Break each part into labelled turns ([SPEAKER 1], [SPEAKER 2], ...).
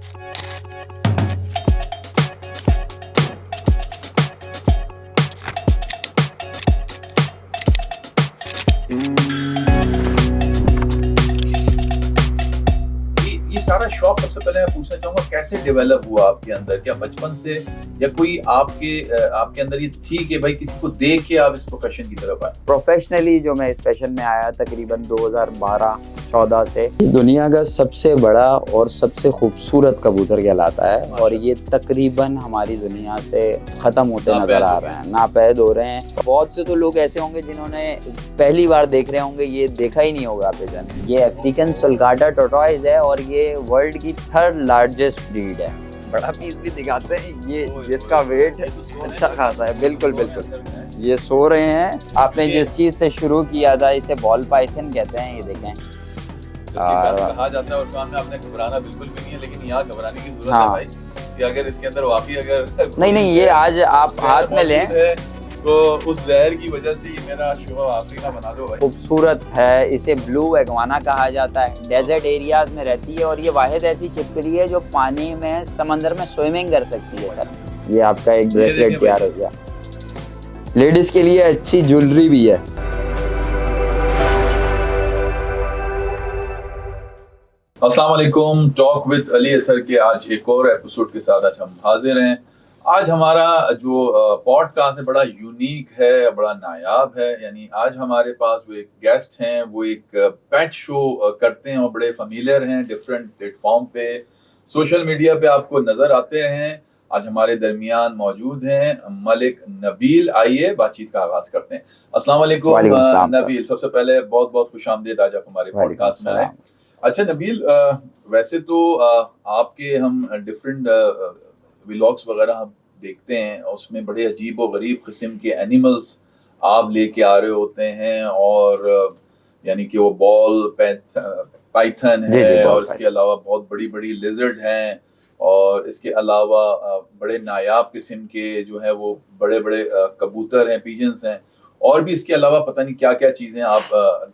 [SPEAKER 1] ये सारा शौक सबसे पहले मैं पूछना चाहूंगा कैसे डेवलप हुआ आपके अंदर? क्या बचपन से या कोई आपके अंदर ये थी कि भाई किसी को देख के आप इस प्रोफेशन की तरफ आए?
[SPEAKER 2] प्रोफेशनली जो मैं इस पैशन में आया तकरीबन 2012-14 से, दुनिया का सबसे बड़ा और सबसे खूबसूरत कबूतर कहलाता है और ये तकरीबन हमारी दुनिया से ख़त्म होते नज़र आ रहे हैं, नापैद हो रहे हैं। बहुत से तो लोग ऐसे होंगे जिन्होंने पहली बार देख रहे होंगे, ये देखा ही नहीं होगा पिजन। ये अफ्रीकन सुलगाटा टोरटॉइज है और ये वर्ल्ड की 3rd लार्जेस्ट ब्रीड है। बड़ा पीस भी दिखाते हैं ये, जिसका वेट अच्छा खासा है। बिल्कुल बिल्कुल, ये सो रहे हैं। आपने जिस चीज़ से शुरू किया था, इसे बॉल पाइथन कहते हैं। ये देखें,
[SPEAKER 1] कहा जाता है उस्मान में आपने घबराना बिल्कुल भी नहीं है, लेकिन यहाँ घबराने की जरूरत है भाई कि अगर इसके अंदर वाकई अगर
[SPEAKER 2] नहीं, ये आज आप हाथ में लें
[SPEAKER 1] तो उस जहर की वजह से ये मेरा शुभ अफ्रीका बना दो भाई।
[SPEAKER 2] खूबसूरत है। इसे ब्लू एग्वाना कहा जाता है। डेजर्ट एरियाज में रहती है और ये वाहिद ऐसी छिपकली है जो पानी में, समंदर में स्विमिंग कर सकती है। सर, ये आपका एक ब्रेसलेट तैयार हो गया। लेडीज के लिए अच्छी ज्वेलरी भी है।
[SPEAKER 1] अस्सलाम वालेकुम, टॉक विद अली असर के आज एक और एपिसोड के साथ आज हम हाजिर हैं। आज हमारा जो पॉडकास्ट है बड़ा यूनिक है, बड़ा नायाब है। यानी आज हमारे पास वो एक गेस्ट हैं, वो एक पेट शो करते हैं और बड़े फैमिलियर हैं, डिफरेंट प्लेटफॉर्म पे, सोशल मीडिया पे आपको नजर आते हैं। आज हमारे दरमियान मौजूद हैं मलिक नबील। आइए बातचीत का आगाज करते हैं। अस्सलाम वालेकुम नबील, सबसे पहले बहुत बहुत खुशामदीद आज आप हमारे पॉडकास्ट में आए। अच्छा नबील, वैसे तो आपके हम डिफरेंट व्लॉग्स वगैरह हम देखते हैं, उसमें बड़े अजीब व गरीब किस्म के एनिमल्स आप लेके आ रहे होते हैं और यानी कि वो बॉल पाइथन है और इसके अलावा बहुत बड़ी बड़ी लिजर्ड हैं और इसके अलावा बड़े नायाब किस्म के जो है वो बड़े बड़े कबूतर हैं, पिजन्स हैं, और भी इसके अलावा पता नहीं क्या क्या चीज़ें आप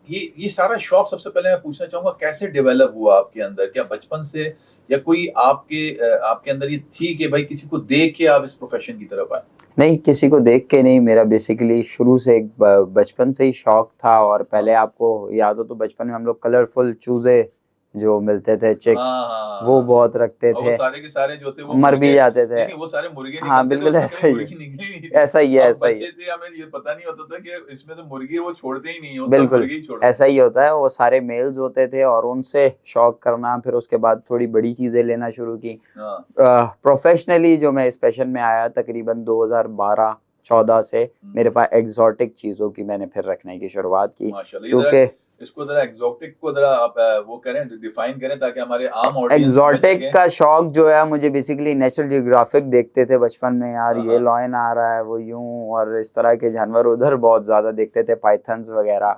[SPEAKER 1] ये सारा शौक सबसे पहले मैं पूछना चाहूंगा कैसे डेवलप हुआ आपके अंदर? क्या बचपन से या कोई आपके अंदर ये थी कि भाई किसी को देख के आप इस प्रोफेशन की तरफ आए?
[SPEAKER 2] नहीं, किसी को देख के नहीं। मेरा बेसिकली शुरू से एक बचपन से ही शौक था। और पहले आपको याद हो तो बचपन में हम लोग कलरफुल चूजे जो मिलते थे, चिक्स, वो बहुत रखते थे।
[SPEAKER 1] वो सारे के सारे जो थे वो
[SPEAKER 2] मर भी जाते थे।
[SPEAKER 1] नहीं, वो सारे मुर्गे
[SPEAKER 2] हाँ बिल्कुल, ऐसा ही ऐसा ही है।
[SPEAKER 1] बच्चे थे, हमें ये पता नहीं होता था कि इसमें तो मुर्गे वो छोड़ते ही नहीं है,
[SPEAKER 2] बिल्कुल ऐसा ही होता है। वो सारे मेल्स होते थे और उनसे शौक करना, फिर उसके बाद थोड़ी बड़ी चीजें लेना शुरू की। प्रोफेशनली जो मैं इस पैशन में आया तकरीबन 2012-14 से, मेरे पास एग्जॉटिक चीजों की मैंने फिर रखने की शुरुआत की। क्योंकि
[SPEAKER 1] इसको जरा एक्सोटिक को जरा आप वो करें, डिफाइन करें ताकि हमारे आम ऑडियंस
[SPEAKER 2] एक्सोटिक का शौक जो है मुझे बेसिकली नेशनल जियोग्राफिक देखते थे बचपन में। यार ये लॉयन आ रहा है, वो यूं, और इस तरह के जानवर उधर बहुत ज्यादा देखते थे, पाइथन्स वगैरह।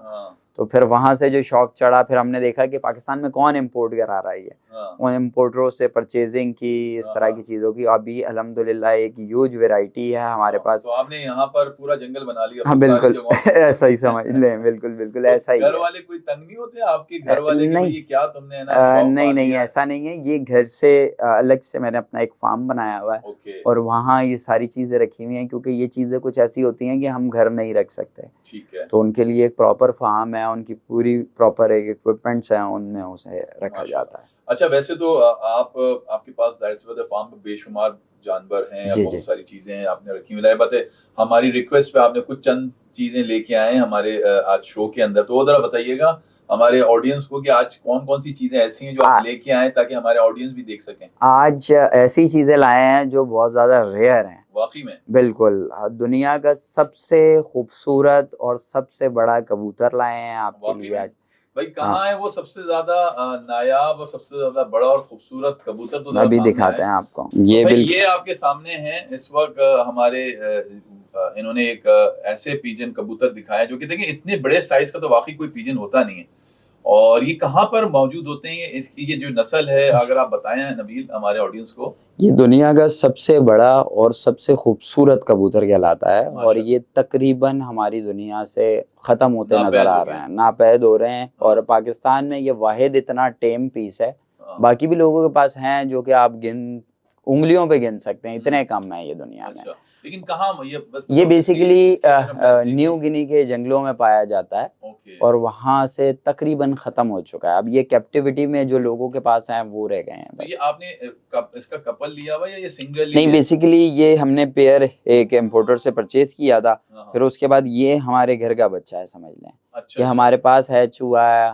[SPEAKER 2] तो फिर वहां से जो शौक चढ़ा, फिर हमने देखा कि पाकिस्तान में कौन इम्पोर्ट करा रहा है। उन इम्पोर्टरों से परचेजिंग की, इस तरह की चीज़ों की। अभी अल्हम्दुलिल्लाह एक ह्यूज वैरायटी है हमारे पास।
[SPEAKER 1] तो आपने यहाँ पर पूरा जंगल बना लिया।
[SPEAKER 2] हाँ बिल्कुल ऐसा ही समझ लें। बिल्कुल बिल्कुल ऐसा ही।
[SPEAKER 1] घर वाले कोई तंग नहीं होते आपके घर वाले? नहीं, ये क्या तुमने
[SPEAKER 2] नहीं ऐसा नहीं है। ये घर से अलग से मैंने अपना एक फार्म बनाया हुआ है और वहाँ ये सारी चीज़ें रखी हुई हैं, क्योंकि ये चीज़ें कुछ ऐसी होती हैं कि हम घर नहीं रख सकते।
[SPEAKER 1] ठीक है,
[SPEAKER 2] तो उनके लिए एक प्रॉपर फार्म है, उनकी पूरी प्रॉपर एक इक्विपमेंट्स हैं, उनमें उसे रखा जाता है।
[SPEAKER 1] अच्छा, वैसे तो आपके पास जाहिर सी बात है फार्म में बेशुमार जानवर हैं, बहुत सारी चीजें हैं आपने रखी हुई। बात है हमारी रिक्वेस्ट पे आपने कुछ चंद चीजें लेके आए हैं हमारे आज शो के अंदर, तो वो जरा बताइएगा हमारे ऑडियंस को कि आज कौन कौन सी चीजें ऐसी हैं जो आप लेके आए ताकि हमारे ऑडियंस भी देख सकें।
[SPEAKER 2] आज ऐसी चीजें लाए हैं जो बहुत ज्यादा रेयर हैं।
[SPEAKER 1] वाकई में?
[SPEAKER 2] बिल्कुल, दुनिया का सबसे खूबसूरत और सबसे बड़ा कबूतर लाए हैं आपके लिए आज।
[SPEAKER 1] भाई कहाँ है वो सबसे ज्यादा नायाब और सबसे ज्यादा बड़ा और खूबसूरत कबूतर? तो
[SPEAKER 2] अभी दिखाते हैं आपको।
[SPEAKER 1] ये आपके सामने है इस वक्त। हमारे इन्होंने एक ऐसे पिजन कबूतर दिखाया जो कि देखिए इतने बड़े साइज का तो वाकई कोई पिजन होता नहीं है। और ये कहाँ पर मौजूद होते हैं? ये जो नस्ल है, अगर आप बताएं नबील हमारे ऑडियंस को।
[SPEAKER 2] ये दुनिया का सबसे बड़ा और सबसे खूबसूरत कबूतर कहलाता है और ये तकरीबन हमारी दुनिया से ख़त्म होते नज़र आ रहे हैं, नापैद हो रहे हैं। और पाकिस्तान में ये वाहिद इतना टेम पीस है
[SPEAKER 1] हाँ।
[SPEAKER 2] बाकी भी लोगों के पास हैं जो कि आप उंगलियों पे गिन सकते हैं, इतने कम है ये दुनिया में।
[SPEAKER 1] अच्छा, लेकिन कहाँ
[SPEAKER 2] ये बेसिकली
[SPEAKER 1] इसके अंदर हम देखें।
[SPEAKER 2] न्यू गिनी के जंगलों में पाया जाता है
[SPEAKER 1] ओके।
[SPEAKER 2] और वहां से तकरीबन खत्म हो चुका है। अब ये कैप्टिविटी में जो लोगों के पास हैं वो रह गए हैं
[SPEAKER 1] तो ये
[SPEAKER 2] बस।
[SPEAKER 1] आपने इसका कपल लिया हुआ या ये सिंगल ही
[SPEAKER 2] नहीं,
[SPEAKER 1] है?
[SPEAKER 2] बेसिकली ये हमने पेयर एक इम्पोर्टर से परचेज किया था,
[SPEAKER 1] हाँ,
[SPEAKER 2] फिर उसके बाद ये हमारे घर का बच्चा है, समझ लें
[SPEAKER 1] अच्छा
[SPEAKER 2] कि हमारे पास है, चूहा है,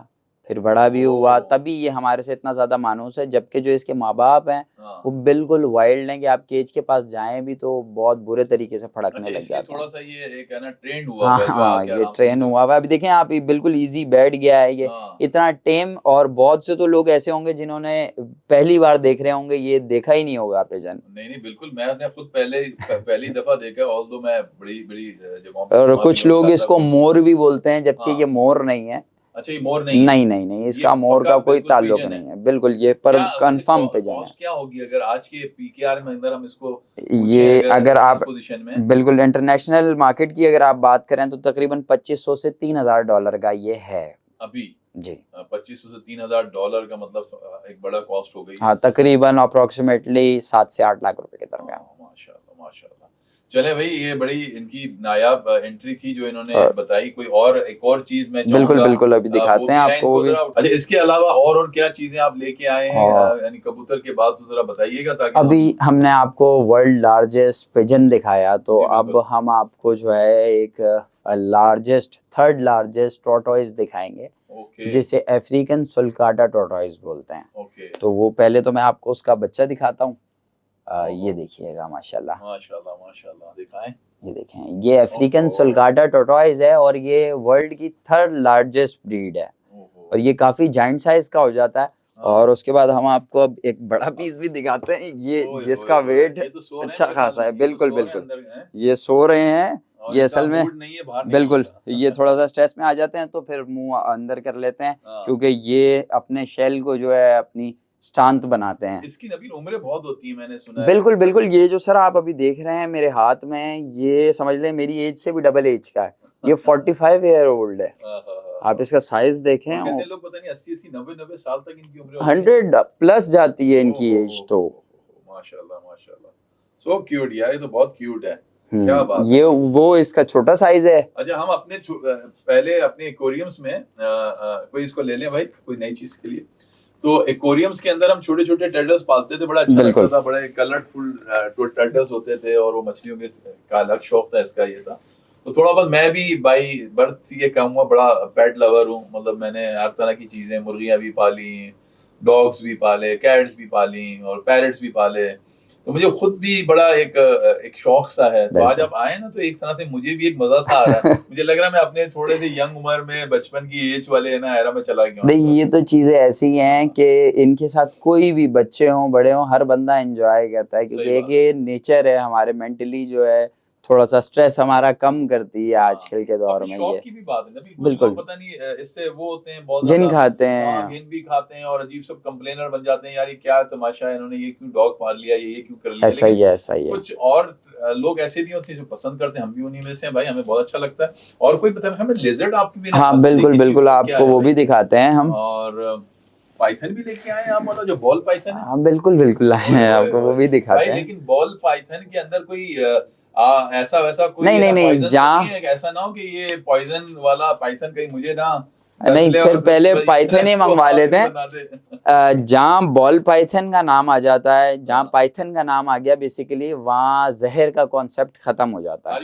[SPEAKER 2] फिर बड़ा भी हुआ,
[SPEAKER 1] ओह।
[SPEAKER 2] तभी ये हमारे से इतना ज्यादा मानूस है। जबकि जो इसके माँ बाप हैं
[SPEAKER 1] हाँ।
[SPEAKER 2] वो बिल्कुल वाइल्ड हैं कि आप केज के पास जाएं भी तो बहुत बुरे तरीके से फड़कने
[SPEAKER 1] अच्छा,
[SPEAKER 2] लग
[SPEAKER 1] इसलिए
[SPEAKER 2] जाते
[SPEAKER 1] थोड़ा
[SPEAKER 2] हैं।
[SPEAKER 1] सा ये एक है ना ट्रेंड हुआ
[SPEAKER 2] हाँ
[SPEAKER 1] हुआ है जो
[SPEAKER 2] हाँ,
[SPEAKER 1] आके
[SPEAKER 2] ये
[SPEAKER 1] आराम से
[SPEAKER 2] ट्रेन
[SPEAKER 1] निकल।
[SPEAKER 2] हुआ हुआ है। अभी देखें आप, ये बिल्कुल इजी बैठ गया है, ये
[SPEAKER 1] हाँ।
[SPEAKER 2] इतना टेम। और बहुत से तो लोग ऐसे होंगे जिन्होंने पहली बार देख रहे होंगे, ये देखा ही नहीं होगा पिजन।
[SPEAKER 1] नहीं नहीं बिल्कुल, मैंने खुद पहली दफा देखा, ऑल्दो मैं बड़ी बड़ी जगहों पे
[SPEAKER 2] और
[SPEAKER 1] घुमा भी
[SPEAKER 2] कुछ
[SPEAKER 1] हूँ,
[SPEAKER 2] लोग
[SPEAKER 1] ज्यादा
[SPEAKER 2] इसको
[SPEAKER 1] घूमा।
[SPEAKER 2] मोर भी बोलते हैं, जबकि
[SPEAKER 1] हाँ।
[SPEAKER 2] ये मोर नहीं है।
[SPEAKER 1] अच्छा, ये मोर नहीं है?
[SPEAKER 2] नहीं नहीं नहीं,
[SPEAKER 1] ये
[SPEAKER 2] इसका मोर
[SPEAKER 1] पक्का
[SPEAKER 2] का कोई
[SPEAKER 1] बिल्कुल
[SPEAKER 2] ताल्लुक
[SPEAKER 1] पिजन है।
[SPEAKER 2] नहीं है, बिल्कुल ये पर
[SPEAKER 1] क्या वैसे
[SPEAKER 2] कंफर्म पिजन है।
[SPEAKER 1] कॉस्ट क्या होगी अगर आज के पीकेआर में अंदर हम इसको
[SPEAKER 2] ये
[SPEAKER 1] पूछें
[SPEAKER 2] अगर
[SPEAKER 1] इस
[SPEAKER 2] आप
[SPEAKER 1] पोजीशन में?
[SPEAKER 2] बिल्कुल इंटरनेशनल मार्केट की अगर आप बात करें तो तकरीबन 2500 से $3000 का ये है
[SPEAKER 1] अभी
[SPEAKER 2] जी।
[SPEAKER 1] 2500 से $3000 का मतलब एक बड़ा कॉस्ट हो गई।
[SPEAKER 2] हाँ, तकरीबन अप्रोक्सीमेटली 7 से 8 लाख रुपए के दरमियान।
[SPEAKER 1] माशाल्लाह माशाल्लाह। चले भाई, ये बड़ी इनकी नायाब एंट्री थी जो इन्होंने बताई। कोई और एक और चीज मैं
[SPEAKER 2] बिल्कुल
[SPEAKER 1] चाहूंगा
[SPEAKER 2] बिल्कुल, अभी दिखाते हैं आपको वो भी।
[SPEAKER 1] अच्छा, इसके अलावा और क्या चीजें आप लेके आए हैं
[SPEAKER 2] और
[SPEAKER 1] यानी कबूतर के बाद, तो जरा बताइएगा ताकि
[SPEAKER 2] अभी हमने आपको वर्ल्ड लार्जेस्ट पिजन दिखाया, तो
[SPEAKER 1] जी,
[SPEAKER 2] अब
[SPEAKER 1] बिल्कुल।
[SPEAKER 2] हम आपको जो है एक थर्ड लार्जेस्ट टॉर्टोइज दिखाएंगे,
[SPEAKER 1] ओके
[SPEAKER 2] जिसे अफ्रीकन सुल्काटा टॉर्टोइज बोलते हैं।
[SPEAKER 1] ओके।
[SPEAKER 2] तो वो पहले तो मैं आपको उसका बच्चा दिखाता हूँ। ये
[SPEAKER 1] ओहो।
[SPEAKER 2] देखिएगा, माशाल्लाह
[SPEAKER 1] माशाल्लाह माशाल्लाह, दिखाएं।
[SPEAKER 2] ये देखें, ये अफ्रीकन
[SPEAKER 1] ओहो।
[SPEAKER 2] सुल्काटा टॉर्टोइज है और ये वर्ल्ड की थर्ड लार्जेस्ट ब्रीड है
[SPEAKER 1] ओहो।
[SPEAKER 2] और ये काफी जाइंट साइज का हो जाता है।
[SPEAKER 1] हाँ।
[SPEAKER 2] और उसके बाद हम आपको अब एक बड़ा पीस भी दिखाते हैं, ये
[SPEAKER 1] ओए
[SPEAKER 2] जिसका
[SPEAKER 1] होए होए,
[SPEAKER 2] वेट
[SPEAKER 1] ये तो सो रहे हैं
[SPEAKER 2] अच्छा
[SPEAKER 1] मेरे
[SPEAKER 2] खासा
[SPEAKER 1] ख्याल
[SPEAKER 2] है।
[SPEAKER 1] में, ये तो
[SPEAKER 2] बिल्कुल
[SPEAKER 1] सो रहे हैं
[SPEAKER 2] बिल्कुल,
[SPEAKER 1] अंदर हैं।
[SPEAKER 2] ये सो रहे हैं।
[SPEAKER 1] और
[SPEAKER 2] ये
[SPEAKER 1] इनका
[SPEAKER 2] असल में
[SPEAKER 1] मूड नहीं है बाहर निकलने
[SPEAKER 2] बिल्कुल,
[SPEAKER 1] का।
[SPEAKER 2] ये थोड़ा सा स्ट्रेस में आ जाते हैं तो फिर मुंह अंदर कर लेते हैं,
[SPEAKER 1] हाँ।
[SPEAKER 2] क्योंकि ये अपने शेल को जो है अपनी शांत बनाते हैं।
[SPEAKER 1] इसकी नबील उम्रें बहुत होती है, मैंने सुना है।
[SPEAKER 2] बिल्कुल बिल्कुल, ये जो सर आप अभी देख रहे हैं मेरे हाथ में, ये समझ लें मेरी एज से भी डबल एज का है। ये 45 ईयर ओल्ड है।
[SPEAKER 1] हाँ, हाँ, हाँ,
[SPEAKER 2] आप इसका साइज देखें,
[SPEAKER 1] और कहते हैं लोग पता नहीं 80 90 साल तक इनकी उम्र होती है।
[SPEAKER 2] 100 प्लस जाती है इनकी
[SPEAKER 1] ओहो,
[SPEAKER 2] एज तो।
[SPEAKER 1] माशाल्लाह माशाल्लाह, सो क्यूट यार, ये तो बहुत क्यूट है। क्या बात
[SPEAKER 2] ये वो इसका छोटा साइज है।
[SPEAKER 1] अच्छा, हम अपने पहले अपने एक्वेरियम्स में कोई इसको ले लें भाई, कोई नई चीज के लिए। तो एक्वेरियम्स के अंदर हम छोटे छोटे टर्टल्स पालते थे, बड़ा अच्छा लगता था, बड़े कलरफुल टर्टल्स होते थे और वो मछलियों के का अलग शौक था, इसका ये था। तो थोड़ा बहुत मैं भी बाई बर्थ ये कहूँगा बड़ा पेट लवर हूँ, मतलब मैंने हर तरह की चीजें, मुर्गियां भी पाली, डॉग्स भी पाले, कैट्स भी पाली और पैरट्स भी पाले। तो मुझे खुद भी बड़ा एक शौक सा है। तो आज आप आए ना, तो एक तरह से मुझे भी एक मजा सा आ रहा है। मुझे लग रहा है मैं अपने थोड़े से यंग उम्र में, बचपन की एज वाले ना एरा में चला गया हूं।
[SPEAKER 2] नहीं, ये तो चीजें ऐसी हैं कि इनके साथ कोई भी बच्चे हों बड़े हों, हर बंदा एंजॉय करता है, क्योंकि एक ये नेचर है हमारे, मेंटली जो है थोड़ा सा स्ट्रेस हमारा कम करती है आजकल के दौर में।
[SPEAKER 1] शौक
[SPEAKER 2] ये
[SPEAKER 1] की भी बात है ना,
[SPEAKER 2] बिल्कुल,
[SPEAKER 1] पता नहीं इससे वो होते हैं बहुत
[SPEAKER 2] घिन
[SPEAKER 1] ज्यादा,
[SPEAKER 2] खाते हैं,
[SPEAKER 1] घिन भी खाते हैं और अजीब सब कंप्लेनर बन जाते हैं, यार ये क्या तमाशा है, इन्होंने ये क्यों डॉग पाल लिया, ये क्यों कर लिया।
[SPEAKER 2] ऐसा ही है, ऐसा ही है।
[SPEAKER 1] कुछ और लोग ऐसे भी होते हैं जो पसंद करते हैं, हम भी उन्हीं में से हैं भाई, हमें बहुत अच्छा लगता है। और कोई पता है हमें लेजर्ड आपकी भी,
[SPEAKER 2] हाँ बिल्कुल बिल्कुल, आपको वो भी दिखाते हैं हम।
[SPEAKER 1] और पाइथन भी लेके आए हैं आप, वाला जो बॉल पाइथन है।
[SPEAKER 2] हाँ बिल्कुल बिल्कुल आए हैं, आपको वो भी दिखाते हैं।
[SPEAKER 1] लेकिन बॉल पाइथन के अंदर कोई ऐसा वैसा कोई
[SPEAKER 2] नहीं, जहाँ
[SPEAKER 1] ऐसा ना हो कि ये पॉइजन वाला पाइथन कहीं मुझे ना
[SPEAKER 2] नहीं, फिर पहले पाइथन ही मंगवा लेते हैं। जहाँ बॉल पाइथन का नाम आ जाता है, जहाँ पाइथन का नाम आ गया, बेसिकली वहाँ जहर का कॉन्सेप्ट खत्म हो जाता है।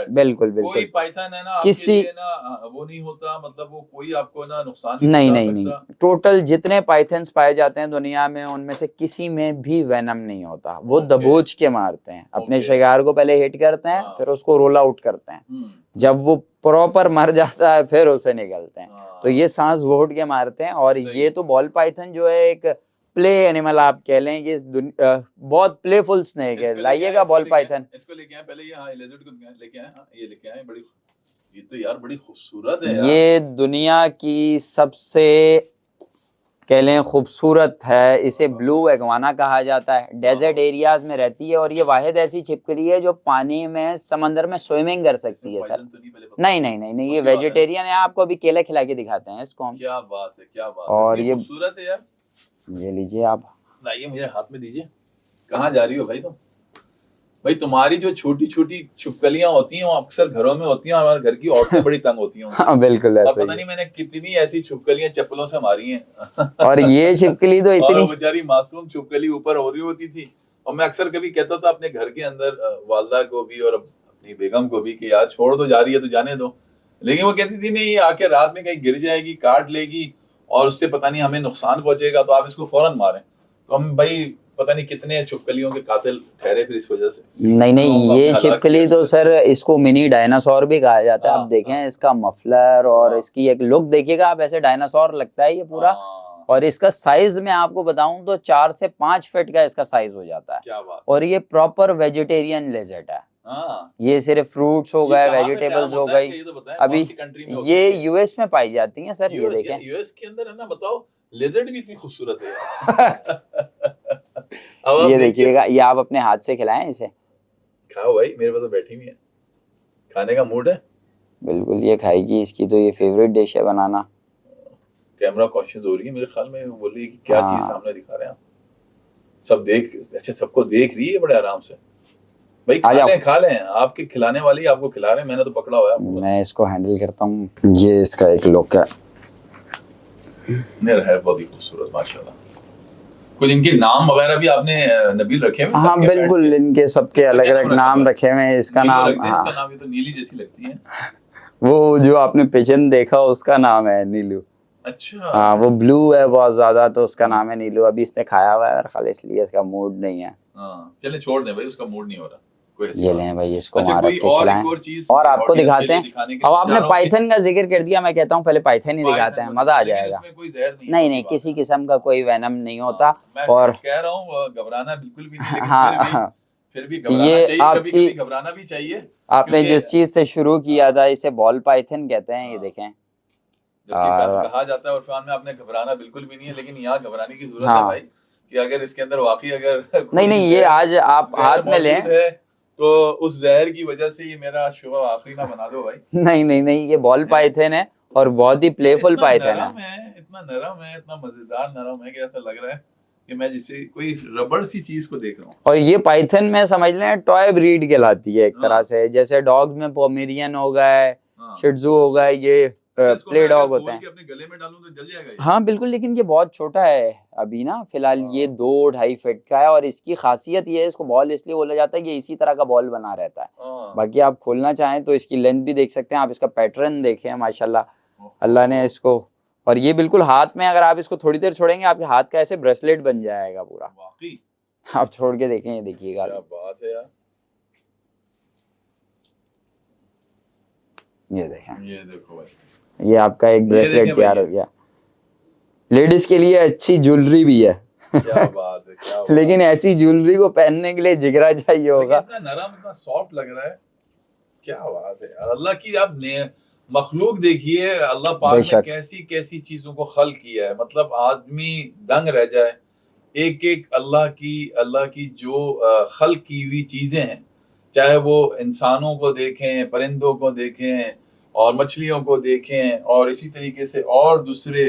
[SPEAKER 2] बिल्कुल बिल्कुल,
[SPEAKER 1] कोई पाइथन है ना
[SPEAKER 2] किसी
[SPEAKER 1] ना वो नहीं होता, मतलब वो कोई आपको ना नुकसान
[SPEAKER 2] नहीं, टोटल जितने पाइथन्स पाए जाते हैं दुनिया में, उनमें से किसी में भी वेनम नहीं होता। वो दबोच के मारते हैं, अपने शिकार को पहले हिट करते हैं, फिर उसको रोल आउट करते हैं। जब वो प्रॉपर मर जाता है फिर उसे निकलते हैं। तो ये सांस घोट के मारते हैं। और ये तो बॉल पाइथन जो है एक प्ले एनिमल आप कह लें, ये बहुत प्लेफुल स्नेक है। लाइएगा बॉल पाइथन,
[SPEAKER 1] इसको लेके आए पहले, ये लेजर्ड को लेके आए, ये लेके आए। बड़ी, ये तो यार बड़ी खूबसूरत है यार।
[SPEAKER 2] ये दुनिया की सबसे कह लें खूबसूरत है। इसे ब्लू एग्वाना कहा जाता है। डेजर्ट एरियाज में रहती है और ये वाहिद ऐसी छिपकली है जो पानी में, समंदर में स्विमिंग कर सकती है। सर नहीं, ये वेजिटेरियन है। आपको अभी केला खिला के दिखाते हैं इसको हम।
[SPEAKER 1] क्या बात है, क्या बात
[SPEAKER 2] और
[SPEAKER 1] है,
[SPEAKER 2] ये
[SPEAKER 1] खूबसूरत है यार।
[SPEAKER 2] ये लीजिए आप।
[SPEAKER 1] लाइए मेरे हाथ में दीजिए। कहाँ जा रही हो भाई तुम? भाई तुम्हारी जो छोटी छोटी छिपकलियां होती हैं वो अक्सर घरों में होती हैं, हमारे घर की औरतें बड़ी तंग होती हैं उनसे।
[SPEAKER 2] हाँ बिल्कुल
[SPEAKER 1] और
[SPEAKER 2] ऐसा
[SPEAKER 1] पता
[SPEAKER 2] ही
[SPEAKER 1] नहीं मैंने कितनी ऐसी छिपकलियां चप्पलों से मारी हैं।
[SPEAKER 2] है। और ये छिपकली तो
[SPEAKER 1] और
[SPEAKER 2] इतनी,
[SPEAKER 1] वो बेचारी मासूम छिपकली ऊपर हो रही होती थी, और मैं अक्सर कभी कहता था अपने घर के अंदर वालदा को भी और अपनी बेगम को भी कि यार छोड़ दो, जा रही है तो जाने दो, लेकिन वो कहती थी नहीं, ये आके रात में कहीं गिर जाएगी, काट लेगी और उससे पता नहीं हमें नुकसान पहुंचेगा, तो आप इसको फौरन मारें। तो हम भाई पता नहीं कितने छिपकलियों के कातिल ठहरे फिर इस वजह से।
[SPEAKER 2] नहीं
[SPEAKER 1] तो
[SPEAKER 2] नहीं, ये
[SPEAKER 1] हलाक
[SPEAKER 2] छिपकली
[SPEAKER 1] किया।
[SPEAKER 2] तो सर इसको मिनी डायनासोर भी कहा जाता है।
[SPEAKER 1] हाँ,
[SPEAKER 2] आप देखें
[SPEAKER 1] हाँ।
[SPEAKER 2] इसका मफलर और
[SPEAKER 1] हाँ।
[SPEAKER 2] इसकी एक लुक देखिएगा आप, ऐसे डायनासोर लगता है ये पूरा।
[SPEAKER 1] हाँ,
[SPEAKER 2] और इसका साइज मैं आपको बताऊं तो 4 से 5 फीट का इसका साइज हो जाता है।
[SPEAKER 1] क्या बात।
[SPEAKER 2] और ये प्रॉपर वेजिटेरियन लेजर्ड है।
[SPEAKER 1] हाँ,
[SPEAKER 2] ये सिर्फ फ्रूट्स हो
[SPEAKER 1] ये
[SPEAKER 2] गए,
[SPEAKER 1] कहाँ पे
[SPEAKER 2] वेजिटेबल्स
[SPEAKER 1] कायम
[SPEAKER 2] हो
[SPEAKER 1] होता है
[SPEAKER 2] गई।
[SPEAKER 1] कि ये तो बताएं,
[SPEAKER 2] अभी
[SPEAKER 1] कौन सी कंट्री में होती
[SPEAKER 2] ये
[SPEAKER 1] है?
[SPEAKER 2] यूएस में पाई जाती हैं सर, ये देखें।
[SPEAKER 1] यूएस के अंदर है ना, बताओ लेजर्ड भी इतनी खूबसूरत है यार। अब आप
[SPEAKER 2] ये
[SPEAKER 1] देखिए,
[SPEAKER 2] देखिएगा, ये आप अपने हाथ से खिलाएं इसे।
[SPEAKER 1] खाओ भाई, मेरे पास तो बैठी हुई है, खाने का मूड है।
[SPEAKER 2] बिल्कुल ये खाएगी, इसकी तो ये फेवरेट डिश है बनाना।
[SPEAKER 1] कैमरा कॉन्शियस हो रही है मेरे ख्याल में, वो बोल रही है कि क्या चीज
[SPEAKER 2] हाँ।
[SPEAKER 1] सामने दिखा रहे हैं आप। सब देख, अच्छा सबको देख रही है बड़े आराम से। भाई
[SPEAKER 2] आ जाओ।
[SPEAKER 1] खा लें, आपके खिलाने वाली आपको खिला रहे हैं, मैंने तो पकड़ा हुआ है आपको बस।
[SPEAKER 2] मैं इसको हैंडल करता हूँ। ये इसका एक लुक है।
[SPEAKER 1] नहीं है बहुत ही खूबसूरत माशाल्लाह। कुछ इनके नाम वगैरह भी आपने नबील रखे हुए हैं
[SPEAKER 2] हाँ
[SPEAKER 1] सबके pets
[SPEAKER 2] बिल्कुल,
[SPEAKER 1] के?
[SPEAKER 2] इनके सबके
[SPEAKER 1] इसका
[SPEAKER 2] अलग
[SPEAKER 1] क्या
[SPEAKER 2] अलग
[SPEAKER 1] नाम रखा
[SPEAKER 2] नाम
[SPEAKER 1] हुआ है?
[SPEAKER 2] रखे हुए हैं। इसका
[SPEAKER 1] नीलू
[SPEAKER 2] नाम,
[SPEAKER 1] रख दें,
[SPEAKER 2] हाँ,
[SPEAKER 1] इसका नाम, ये तो नीली जैसी लगती है।
[SPEAKER 2] वो जो आपने पिजन देखा उसका नाम है नीलू।
[SPEAKER 1] अच्छा।
[SPEAKER 2] हाँ वो ब्लू है बहुत ज्यादा, तो उसका नाम है नीलू। अभी इसने खाया हुआ है और खाली इसलिए इसका मूड नहीं है।
[SPEAKER 1] हाँ चले छोड़ दें भाई, उसका मूड नहीं हो रहा, कोई ऐसी
[SPEAKER 2] ये
[SPEAKER 1] बात
[SPEAKER 2] लें भाई, इसको
[SPEAKER 1] अच्छा,
[SPEAKER 2] वहां
[SPEAKER 1] कोई
[SPEAKER 2] रख के
[SPEAKER 1] और
[SPEAKER 2] खिलाएं।
[SPEAKER 1] एक और चीज
[SPEAKER 2] और आपको
[SPEAKER 1] audience के
[SPEAKER 2] दिखाते
[SPEAKER 1] लिए
[SPEAKER 2] हैं।
[SPEAKER 1] दिखाने के
[SPEAKER 2] अब
[SPEAKER 1] लिए
[SPEAKER 2] आपने
[SPEAKER 1] चाह रहा हूं कि
[SPEAKER 2] पाइथन का जिक्र कर दिया, मैं कहता हूँ पहले पाइथन ही दिखाते हैं,
[SPEAKER 1] पाइथन को
[SPEAKER 2] मजा आ
[SPEAKER 1] लेकिन
[SPEAKER 2] जाएगा।
[SPEAKER 1] इसमें कोई जहर नहीं है,
[SPEAKER 2] नहीं
[SPEAKER 1] पक्की
[SPEAKER 2] नहीं,
[SPEAKER 1] बात
[SPEAKER 2] किसी
[SPEAKER 1] है।
[SPEAKER 2] किस्म का कोई वेनम नहीं होता।
[SPEAKER 1] हाँ, मैं
[SPEAKER 2] और
[SPEAKER 1] कह रहा हूँ घबराना बिल्कुल भी नहीं, लेकिन
[SPEAKER 2] हाँ,
[SPEAKER 1] फिर भी घबराना
[SPEAKER 2] ये
[SPEAKER 1] चाहिए, कभी
[SPEAKER 2] आपकी,
[SPEAKER 1] कभी घबराना भी चाहिए,
[SPEAKER 2] आपने
[SPEAKER 1] क्योंकि
[SPEAKER 2] जिस चीज से शुरू किया था इसे बॉल पाइथन कहते हैं, ये
[SPEAKER 1] हाँ,
[SPEAKER 2] देखें।
[SPEAKER 1] जबकि
[SPEAKER 2] और
[SPEAKER 1] कहा जाता है उरफान में आपने घबराना बिल्कुल भी नहीं है, लेकिन यहाँ घबराने की जरूरत है
[SPEAKER 2] हाँ,
[SPEAKER 1] भाई, कि अगर इसके अंदर वाकई अगर
[SPEAKER 2] नहीं
[SPEAKER 1] कोई
[SPEAKER 2] नहीं, ये आज आप
[SPEAKER 1] जहर
[SPEAKER 2] हाथ में
[SPEAKER 1] मौजूद
[SPEAKER 2] लें।
[SPEAKER 1] है तो उस जहर की वजह से ये मेरा शुभ आखिरी ना बना दो भाई।
[SPEAKER 2] नहीं नहीं नहीं, ये बॉल पाइथन है और बहुत ही प्लेफुल
[SPEAKER 1] इतना
[SPEAKER 2] पाइथन है।
[SPEAKER 1] नरम है, इतना नरम है, इतना मजेदार नरम है कि ऐसा लग रहा है कि मैं जिसे कोई रबड़ सी चीज को देख रहा हूँ।
[SPEAKER 2] और ये पाइथन में समझ लें टॉय ब्रीड कहलाती है एक
[SPEAKER 1] हाँ।
[SPEAKER 2] तरह से। जैसे डॉग में पोमेरियन हो गए,
[SPEAKER 1] हाँ।
[SPEAKER 2] शिट्जू हो गए, ये
[SPEAKER 1] अच्छा, इसको
[SPEAKER 2] प्ले
[SPEAKER 1] मैं अगर
[SPEAKER 2] डॉग
[SPEAKER 1] खोल
[SPEAKER 2] होते हैं।
[SPEAKER 1] के अपने गले में डालूं तो जल जाएगा ये?
[SPEAKER 2] हाँ बिल्कुल, लेकिन ये बहुत छोटा है अभी ना फिलहाल। ये
[SPEAKER 1] हाँ।
[SPEAKER 2] 2-2.5 फीट का है और इसकी खासियत ये है, इसको बॉल इसलिए बोला जाता है कि इसी तरह का बॉल बना रहता है।
[SPEAKER 1] हाँ।
[SPEAKER 2] बाकी आप खोलना चाहें तो इसकी लेंथ भी देख सकते हैं आप, इसका पैटर्न देखें माशाल्लाह,
[SPEAKER 1] ओहो।
[SPEAKER 2] अल्लाह ने इसको। और ये बिल्कुल हाथ में, अगर आप इसको थोड़ी देर छोड़ेंगे आपके हाथ का ऐसे ब्रेसलेट बन जाएगा पूरा।
[SPEAKER 1] वाकई
[SPEAKER 2] आप छोड़ के देखें, ये देखिएगा।
[SPEAKER 1] क्या बात है यार,
[SPEAKER 2] ये देखें,
[SPEAKER 1] ये देखो भाई,
[SPEAKER 2] ये आपका एक ब्रेसलेट
[SPEAKER 1] देखें
[SPEAKER 2] तैयार
[SPEAKER 1] भाई,
[SPEAKER 2] हो गया। लेडीज के लिए अच्छी ज्वेलरी भी है।
[SPEAKER 1] क्या बात है, क्या बात
[SPEAKER 2] लेकिन ऐसी ज्वेलरी को पहनने के लिए जिगरा चाहिए
[SPEAKER 1] है।
[SPEAKER 2] होगा।
[SPEAKER 1] लेकिन इतना नरम, इतना सॉफ्ट लग रहा है, क्या बात है यार। अल्लाह की आप ने मखलूक देखिए, अल्लाह पाक ने
[SPEAKER 2] बेशक।
[SPEAKER 1] कैसी कैसी चीजों को खल किया है, मतलब आदमी दंग रह जाए। एक एक अल्लाह की जो खल की हुई चीजें हैं, चाहे वो इंसानों को देखें, परिंदों को देखें और मछलियों को देखें और इसी तरीके से और दूसरे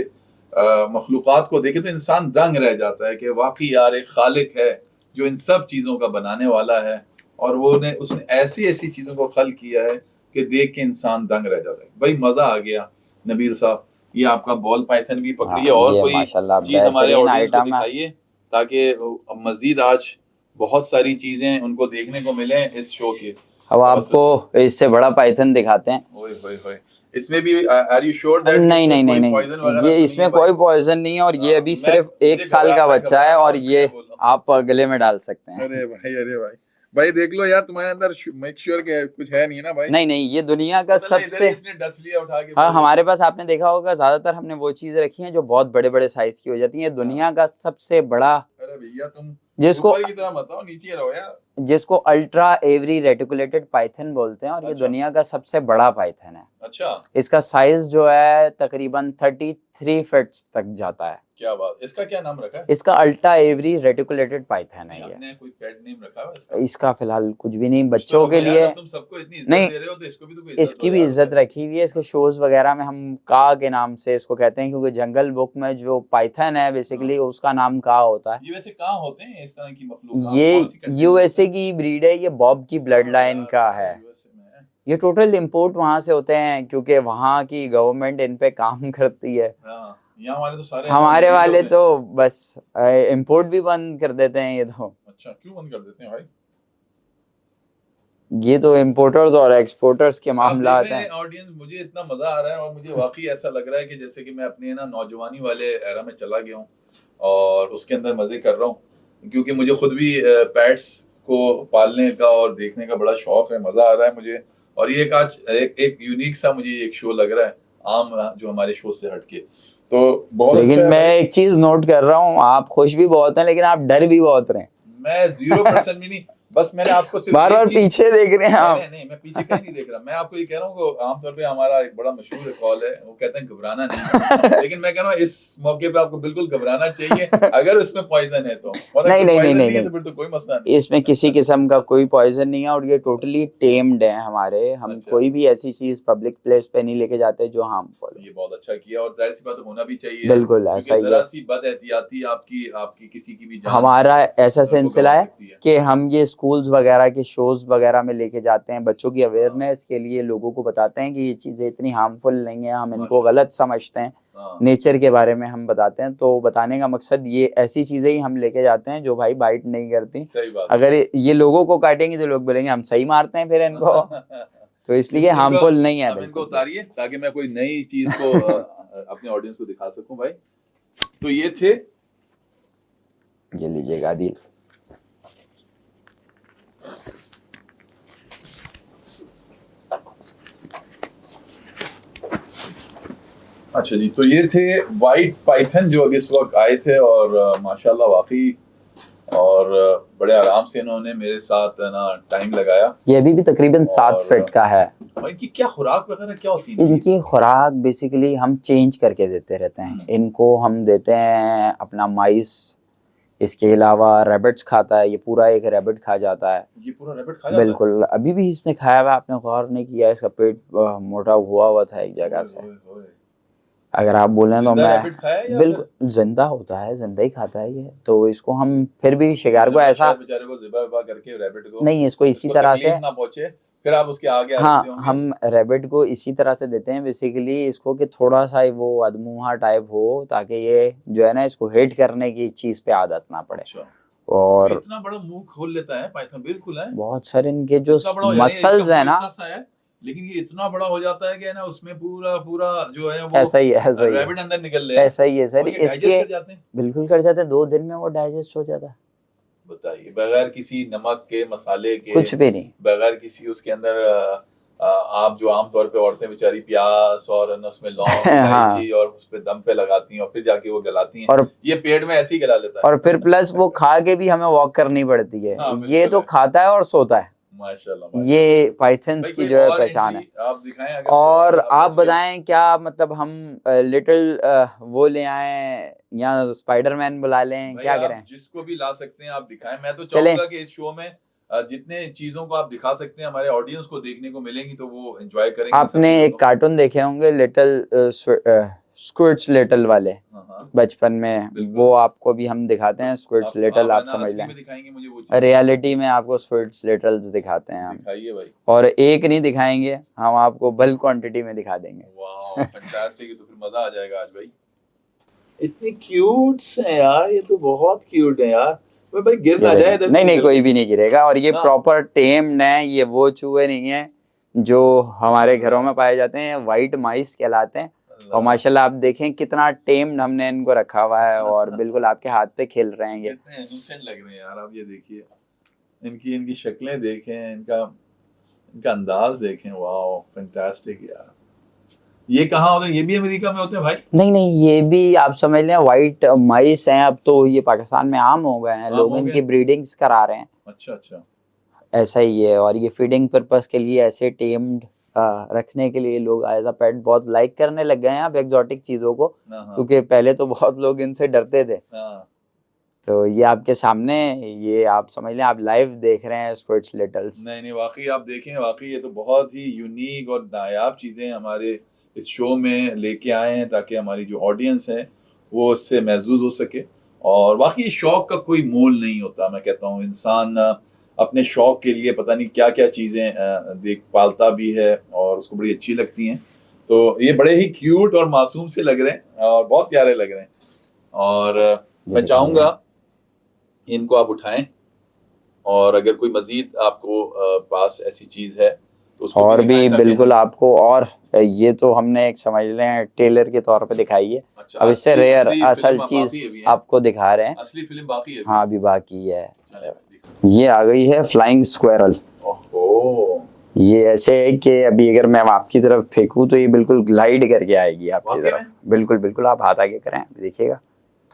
[SPEAKER 1] मखलूक़ात को देखें, तो इंसान दंग रह जाता है कि वाकई यार एक खालिक है जो इन सब चीज़ों का बनाने वाला है, और उसने ऐसी ऐसी चीज़ों को खल किया है कि देख के इंसान दंग रह जाता है। भाई मज़ा आ गया नबील साहब, ये आपका बॉल पाइथन भी पकड़िए,
[SPEAKER 2] हाँ,
[SPEAKER 1] और
[SPEAKER 2] ये
[SPEAKER 1] कोई
[SPEAKER 2] माशाल्लाह
[SPEAKER 1] चीज़ हमारे
[SPEAKER 2] बेहतरीन
[SPEAKER 1] ऑडियंस को
[SPEAKER 2] आइटम है।
[SPEAKER 1] दिखाइए, ताकि मज़ीद आज बहुत सारी चीज़ें उनको देखने को मिले इस शो के।
[SPEAKER 2] अब आपको इससे बड़ा पाइथन दिखाते हैं।
[SPEAKER 1] ओए होए होए, इसमें भी आर यू श्योर दैट
[SPEAKER 2] नहीं नहीं नहीं
[SPEAKER 1] कोई poison
[SPEAKER 2] नहीं,
[SPEAKER 1] वगैरह
[SPEAKER 2] ये
[SPEAKER 1] तो
[SPEAKER 2] इसमें
[SPEAKER 1] नहीं है
[SPEAKER 2] कोई
[SPEAKER 1] भाई?
[SPEAKER 2] पॉइजन नहीं है। और ये
[SPEAKER 1] हाँ,
[SPEAKER 2] अभी
[SPEAKER 1] मैं-
[SPEAKER 2] सिर्फ
[SPEAKER 1] मुझे
[SPEAKER 2] 1 साल का बच्चा है और ये
[SPEAKER 1] बोल रहा हूँ।
[SPEAKER 2] आप गले में डाल सकते हैं।
[SPEAKER 1] अरे भाई भाई देख लो यार, तुम्हारे अंदर मेक श्योर के कुछ है नहीं ना भाई।
[SPEAKER 2] नहीं नहीं, ये दुनिया का
[SPEAKER 1] मतलब इधर
[SPEAKER 2] सबसे,
[SPEAKER 1] ही इसने डस लिया उठा के।
[SPEAKER 2] हाँ हमारे पास आपने देखा होगा ज्यादातर हमने वो चीजें रखी हैं जो बहुत बड़े बड़े साइज की हो जाती हैं। दुनिया का सबसे बड़ा,
[SPEAKER 1] अरे भैया तुम
[SPEAKER 2] जिसको
[SPEAKER 1] ऊपर की तरह मत आओ, नीचे रहो यार।
[SPEAKER 2] जिसको अल्ट्रा एवरी रेटिकुलेटेड पाइथन बोलते हैं, और ये
[SPEAKER 1] अच्छा।
[SPEAKER 2] दुनिया का सबसे बड़ा पाइथन है।
[SPEAKER 1] अच्छा,
[SPEAKER 2] इसका साइज जो है तकरीबन 33 फीट तक जाता है।
[SPEAKER 1] क्या बात, इसका क्या नाम रखा है?
[SPEAKER 2] इसका अल्टा एवरी रेटिकुलेटेड पाइथन है ये।
[SPEAKER 1] आपने कोई पेट नेम रखा है इसका?
[SPEAKER 2] इसका फिलहाल कुछ भी नहीं,
[SPEAKER 1] कुछ तो
[SPEAKER 2] बच्चों
[SPEAKER 1] रखो
[SPEAKER 2] के
[SPEAKER 1] यार,
[SPEAKER 2] लिए।
[SPEAKER 1] अब तुम सबको इतनी इज्जत
[SPEAKER 2] नहीं,
[SPEAKER 1] दे रहे हो तो इसको भी तो कोई इज्जत
[SPEAKER 2] इसकी
[SPEAKER 1] दो
[SPEAKER 2] भी
[SPEAKER 1] यार।
[SPEAKER 2] इज्जत रखी हुई है। इसके शोज वगैरह में हम का के नाम से इसको कहते हैं, क्योंकि जंगल बुक में जो पाइथन है बेसिकली उसका नाम का होता है।
[SPEAKER 1] ये वैसे कहाँ होते हैं इस तरह की मखलूक?
[SPEAKER 2] ये
[SPEAKER 1] कौन सी country में
[SPEAKER 2] यूएसए
[SPEAKER 1] होते
[SPEAKER 2] की ब्रीड है, ये बॉब की
[SPEAKER 1] हैं?
[SPEAKER 2] ब्लड लाइन
[SPEAKER 1] यार,
[SPEAKER 2] का
[SPEAKER 1] सारे
[SPEAKER 2] है।
[SPEAKER 1] USA में है।
[SPEAKER 2] ये टोटल इंपोर्ट वहां से होते हैं, क्योंकि वहां की गवर्नमेंट इन पे काम करती है।
[SPEAKER 1] हाँ, यहाँ वाले तो सारे
[SPEAKER 2] हमारे
[SPEAKER 1] अंग्रेज
[SPEAKER 2] वाले
[SPEAKER 1] होते हैं।
[SPEAKER 2] तो बस इंपोर्ट भी बंद कर देते हैं ये तो।
[SPEAKER 1] अच्छा, क्यों बंद कर देते हैं भाई?
[SPEAKER 2] ये तो इंपोर्टर्स और एक्सपोर्टर्स के
[SPEAKER 1] आप
[SPEAKER 2] मामला
[SPEAKER 1] देख रहे
[SPEAKER 2] हैं।
[SPEAKER 1] हैं ऑडियंस, मुझे इतना मजा आ रहा है और मुझे वाकई ऐसा लग रहा है कि जैसे कि मैं अपने ना नौजवानी वाले एरा में चला गया हूँ और उसके अंदर मजे कर रहा हूँ, क्योंकि मुझे खुद भी पेट्स को पालने का और देखने का बड़ा शौक है, मजा आ रहा है मुझे। और ये एक आज एक यूनिक सा मुझे एक शो लग रहा है, आम जो हमारे शो से हटके, तो बहुत
[SPEAKER 2] लेकिन
[SPEAKER 1] अच्छा है
[SPEAKER 2] मैं
[SPEAKER 1] भाई।
[SPEAKER 2] एक चीज नोट कर रहा हूँ, आप खुश भी बहुत हैं लेकिन आप डर भी बहुत रहे हैं।
[SPEAKER 1] मैं 0% भी नहीं, बस मैंने आपको सिर्फ
[SPEAKER 2] बार
[SPEAKER 1] एक
[SPEAKER 2] बार
[SPEAKER 1] चीज-
[SPEAKER 2] पीछे देख रहे हैं आप।
[SPEAKER 1] नहीं नहीं, मैं पीछे कहीं नहीं देख रहा। मैं आपको ये कह रहा हूँ कि आमतौर पे हमारा एक बड़ा मशहूर कॉल है, वो कहते हैं घबराना नहीं, लेकिन मैं कह रहा हूँ इस मौके पे आपको बिल्कुल घबराना चाहिए अगर उसमें पॉइजन है तो। और अगर
[SPEAKER 2] नहीं, नहीं,
[SPEAKER 1] poison
[SPEAKER 2] नहीं,
[SPEAKER 1] है
[SPEAKER 2] नहीं।
[SPEAKER 1] तो फिर तो कोई मसला नहीं।
[SPEAKER 2] इसमें किसी किस्म का कोई पॉइजन नहीं है और ये टोटली टेम्ड है हमारे। हम
[SPEAKER 1] अच्छा।
[SPEAKER 2] कोई भी ऐसी चीज पब्लिक प्लेस पे नहीं लेके जाते जो हार्मफुल है।
[SPEAKER 1] ये बहुत अच्छा किया और जाहिर सी बात होना भी चाहिए,
[SPEAKER 2] बिल्कुल ऐसा
[SPEAKER 1] क्योंकि
[SPEAKER 2] ही
[SPEAKER 1] जरा
[SPEAKER 2] है।
[SPEAKER 1] सी बद एहतियाती आपकी आपकी किसी की भी जान
[SPEAKER 2] हमारा ऐसा
[SPEAKER 1] को
[SPEAKER 2] सिलसिला
[SPEAKER 1] गंवा
[SPEAKER 2] है
[SPEAKER 1] सकती है।
[SPEAKER 2] कि हम ये स्कूल्स वगैरह के शोज वगैरह में लेके जाते हैं, बच्चों की अवेयरनेस के लिए लोगों को बताते हैं कि ये चीज़ें इतनी हार्मफुल नहीं है, हम इनको
[SPEAKER 1] माशाल्लाह।
[SPEAKER 2] गलत समझते हैं।
[SPEAKER 1] हाँ,
[SPEAKER 2] नेचर के बारे में हम बताते हैं, तो बताने का मकसद ये ऐसी चीज़ें ही हम लेके जाते हैं जो भाई बाइट नहीं करती।
[SPEAKER 1] सही बात
[SPEAKER 2] अगर ये लोगों को काटेंगे तो लोग बोलेंगे हम सही मारते हैं फिर इनको, तो इसलिए
[SPEAKER 1] इनको-
[SPEAKER 2] हार्मफुल नहीं है
[SPEAKER 1] हम इनको
[SPEAKER 2] बिल्कुल भी।
[SPEAKER 1] उतारिए ताकि मैं कोई नई चीज को अपने ऑडियंस को दिखा सकूं भाई। तो ये थे
[SPEAKER 2] ये लीजिएगा आदिल।
[SPEAKER 1] अच्छा जी, तो ये थे वाइट पाइथन जो अभी इस वक्त आए थे और माशाल्लाह वाकई और बड़े आराम से इन्होंने मेरे साथ ना टाइम लगाया।
[SPEAKER 2] ये अभी भी तकरीबन 7
[SPEAKER 1] और-
[SPEAKER 2] फीट का है।
[SPEAKER 1] और इनकी क्या खुराक वगैरह क्या होती है?
[SPEAKER 2] इनकी खुराक बेसिकली हम चेंज करके देते रहते हैं। इनको हम देते हैं अपना माइस, इसके अलावा रैबिट्स खाता है, ये पूरा एक रैबिट खा जाता है।
[SPEAKER 1] ये पूरा रैबिट खा जाता है?
[SPEAKER 2] बिल्कुल, अभी भी इसने खाया हुआ, आपने गौर नहीं किया, इसका पेट मोटा हुआ था एक जगह से।
[SPEAKER 1] ओए, ओए, ओए।
[SPEAKER 2] अगर आप बोलें तो
[SPEAKER 1] जिंदा
[SPEAKER 2] मैं
[SPEAKER 1] रैबिट खाया है या
[SPEAKER 2] बिल्कुल जिंदा होता है, जिंदा ही खाता है ये। तो इसको हम फिर भी शिकार को
[SPEAKER 1] फिर
[SPEAKER 2] ऐसा
[SPEAKER 1] बेचारे को ज़िबा विबा करके रैबिट को
[SPEAKER 2] नहीं, इसको इसी तरह से
[SPEAKER 1] तकलीफ ना पहुंचे, फिर आप उसके आगे आ जाते
[SPEAKER 2] हाँ,
[SPEAKER 1] होंगे।
[SPEAKER 2] हम रैबिट को इसी तरह से देते हैं बेसिकली इसको कि थोड़ा सा वो अधमुहा टाइप हो, ताकि ये जो है ना इसको हिट करने की चीज पे आदत ना पड़े।
[SPEAKER 1] अच्छा,
[SPEAKER 2] और
[SPEAKER 1] इतना बड़ा मुंह खोल लेता है पाइथन, बिल्कुल है।
[SPEAKER 2] बहुत सारे इनके जो
[SPEAKER 1] इतना बड़ा हो जाता है,
[SPEAKER 2] मसल्स
[SPEAKER 1] इसका
[SPEAKER 2] है
[SPEAKER 1] मुंह
[SPEAKER 2] ना,
[SPEAKER 1] इतना सा है, लेकिन ये इतना बड़ा हो जाता है कि ना उसमें पूरा पूरा जो है वो
[SPEAKER 2] ऐसा ही है, ऐसा ही है,
[SPEAKER 1] रैबिट अंदर निकल ले
[SPEAKER 2] ऐसा ही है सर।
[SPEAKER 1] और ये digest
[SPEAKER 2] इसके
[SPEAKER 1] कर जाते हैं।
[SPEAKER 2] बिल्कुल कर जाते हैं, 2 दिन में वो डाइजेस्ट हो जाता है,
[SPEAKER 1] बताइए, बगैर किसी नमक के, मसाले के,
[SPEAKER 2] कुछ भी नहीं।
[SPEAKER 1] बगैर किसी उसके अंदर आप जो आमतौर पे औरतें बेचारी प्याज और न उसमें लौंग
[SPEAKER 2] हाँ।
[SPEAKER 1] इलायची और उस पे दम पे लगाती हैं और फिर जाके वो गलाती हैं,
[SPEAKER 2] और
[SPEAKER 1] ये पेट में ऐसे ही गला लेता है।
[SPEAKER 2] और फिर प्लस वो खा के भी हमें वॉक करनी पड़ती है।
[SPEAKER 1] हाँ,
[SPEAKER 2] ये
[SPEAKER 1] बिल्कुल
[SPEAKER 2] तो
[SPEAKER 1] है।
[SPEAKER 2] खाता है और सोता है।
[SPEAKER 1] माशाल्लाह,
[SPEAKER 2] ये पाइथन्स
[SPEAKER 1] भाई
[SPEAKER 2] की
[SPEAKER 1] कोई
[SPEAKER 2] जो है
[SPEAKER 1] और
[SPEAKER 2] पहचान है।
[SPEAKER 1] entry आप दिखाएं अगर
[SPEAKER 2] और
[SPEAKER 1] तो
[SPEAKER 2] आप
[SPEAKER 1] बताइए।
[SPEAKER 2] बताएं क्या मतलब हम लिटिल वो ले आए या स्पाइडरमैन बुला लें,
[SPEAKER 1] भाई
[SPEAKER 2] क्या
[SPEAKER 1] आप
[SPEAKER 2] करें?
[SPEAKER 1] जिसको भी ला सकते हैं आप दिखाएं। मैं तो
[SPEAKER 2] चलें।
[SPEAKER 1] चाहूंगा कि इस शो में जितने चीजों को आप दिखा सकते हैं हमारे ऑडियंस को देखने को मिलेंगी तो वो एंजॉय करेंगे।
[SPEAKER 2] आपने
[SPEAKER 1] सब
[SPEAKER 2] एक कार्टून देखे होंगे लिटिल स्क्विड्स लिटिल वाले
[SPEAKER 1] हाँ, हाँ।
[SPEAKER 2] बचपन में,
[SPEAKER 1] बिल्कुल।
[SPEAKER 2] वो आपको भी हम दिखाते हैं स्क्विड्स लिटिल, आप
[SPEAKER 1] ना
[SPEAKER 2] समझ
[SPEAKER 1] असली
[SPEAKER 2] लें।
[SPEAKER 1] में दिखाएंगे मुझे वो चीज़।
[SPEAKER 2] रियलिटी में आपको स्क्विड्स लिटिल्स दिखाते हैं हम,
[SPEAKER 1] दिखाइए भाई।
[SPEAKER 2] और एक नहीं दिखाएंगे हम, आपको बल्क क्वांटिटी में दिखा देंगे।
[SPEAKER 1] वाह, फैंटास्टिक, तो फिर मजा आ जाएगा आज भाई। इतनी क्यूट्स हैं यार, ये तो बहुत क्यूट है यार। भाई गिर ना जाए इधर से
[SPEAKER 2] नहीं नहीं,
[SPEAKER 1] निकल
[SPEAKER 2] कोई
[SPEAKER 1] के।
[SPEAKER 2] भी नहीं गिरेगा। और ये
[SPEAKER 1] हाँ।
[SPEAKER 2] प्रॉपर टेम्ड है, ये वो चूहे नहीं है जो हमारे घरों में पाए जाते हैं, वाइट माइस कहलाते हैं। और माशाल्लाह आप देखें कितना टेम्ड हमने इनको रखा हुआ है, और बिल्कुल आपके हाथ पे खेल रहे हैं ये।
[SPEAKER 1] कितने इनोसेंट लग रहे हैं यार, आप ये देखिए, इनकी इनकी शक्लें देखें, इनका अंदाज देखें। वाह, फैंटास्टिक यार। ये कहाँ होते हैं? ये भी अमेरिका में होते हैं भाई?
[SPEAKER 2] नहीं नहीं, ये भी आप समझ लें वाइट माइस हैं। अब तो ये पाकिस्तान में आम हो गए हैं, लोग इनकी ब्रीडिंग्स करा रहे हैं।
[SPEAKER 1] अच्छा अच्छा,
[SPEAKER 2] ऐसा ही है। और ये फीडिंग पर्पस के लिए ऐसे टेम्ड रखने के लिए लोग एज अ पेट बहुत लाइक करने लग गए हैं अब एक्सोटिक चीजों को, क्योंकि पहले तो बहुत लोग इनसे डरते थे। तो ये आपके सामने, ये आप समझ लें आप लाइव देख रहे हैं स्क्विड्स लिटल्स।
[SPEAKER 1] नहीं नहीं, वाकई आप देखें, वाकई ये तो बहुत ही यूनिक और नायाब चीज़ें हमारे इस शो में लेके आए हैं ताकि हमारी जो ऑडियंस है वो इससे महसूस हो सके। और वाकई शौक का कोई मोल नहीं होता, मैं कहता हूँ इंसान अपने शौक के लिए पता नहीं क्या क्या चीज़ें देख पालता भी है और उसको बड़ी अच्छी लगती हैं। तो ये बड़े ही क्यूट और मासूम से लग रहे हैं और बहुत प्यारे लग रहे हैं। और मैं चाहूँगा इनको आप उठाएं, और अगर कोई मजीद आपको पास ऐसी चीज है तो उसको
[SPEAKER 2] और भी
[SPEAKER 1] दिखाएं ताकि
[SPEAKER 2] बिल्कुल आपको, और ये तो हमने एक समझ लें टेलर के तौर पे दिखाई है।
[SPEAKER 1] अच्छा,
[SPEAKER 2] अब इससे
[SPEAKER 1] असली
[SPEAKER 2] रेयर
[SPEAKER 1] फिल्म
[SPEAKER 2] असल
[SPEAKER 1] बाकी
[SPEAKER 2] चीज
[SPEAKER 1] है अभी,
[SPEAKER 2] आपको दिखा रहे हैं।
[SPEAKER 1] असली फिल्म बाकी है अभी।
[SPEAKER 2] हाँ अभी बाकी है।
[SPEAKER 1] चलें, दिखाएं।
[SPEAKER 2] ये आ गई है फ्लाइंग स्क्वेरल।
[SPEAKER 1] ओहो,
[SPEAKER 2] ये ऐसे है कि अभी अगर मैं आपकी तरफ फेंकूं तो ये बिल्कुल ग्लाइड करके आएगी आपकी
[SPEAKER 1] वाकई
[SPEAKER 2] तरफ।
[SPEAKER 1] में?
[SPEAKER 2] बिल्कुल बिल्कुल, आप हाथ आगे करें, देखिएगा,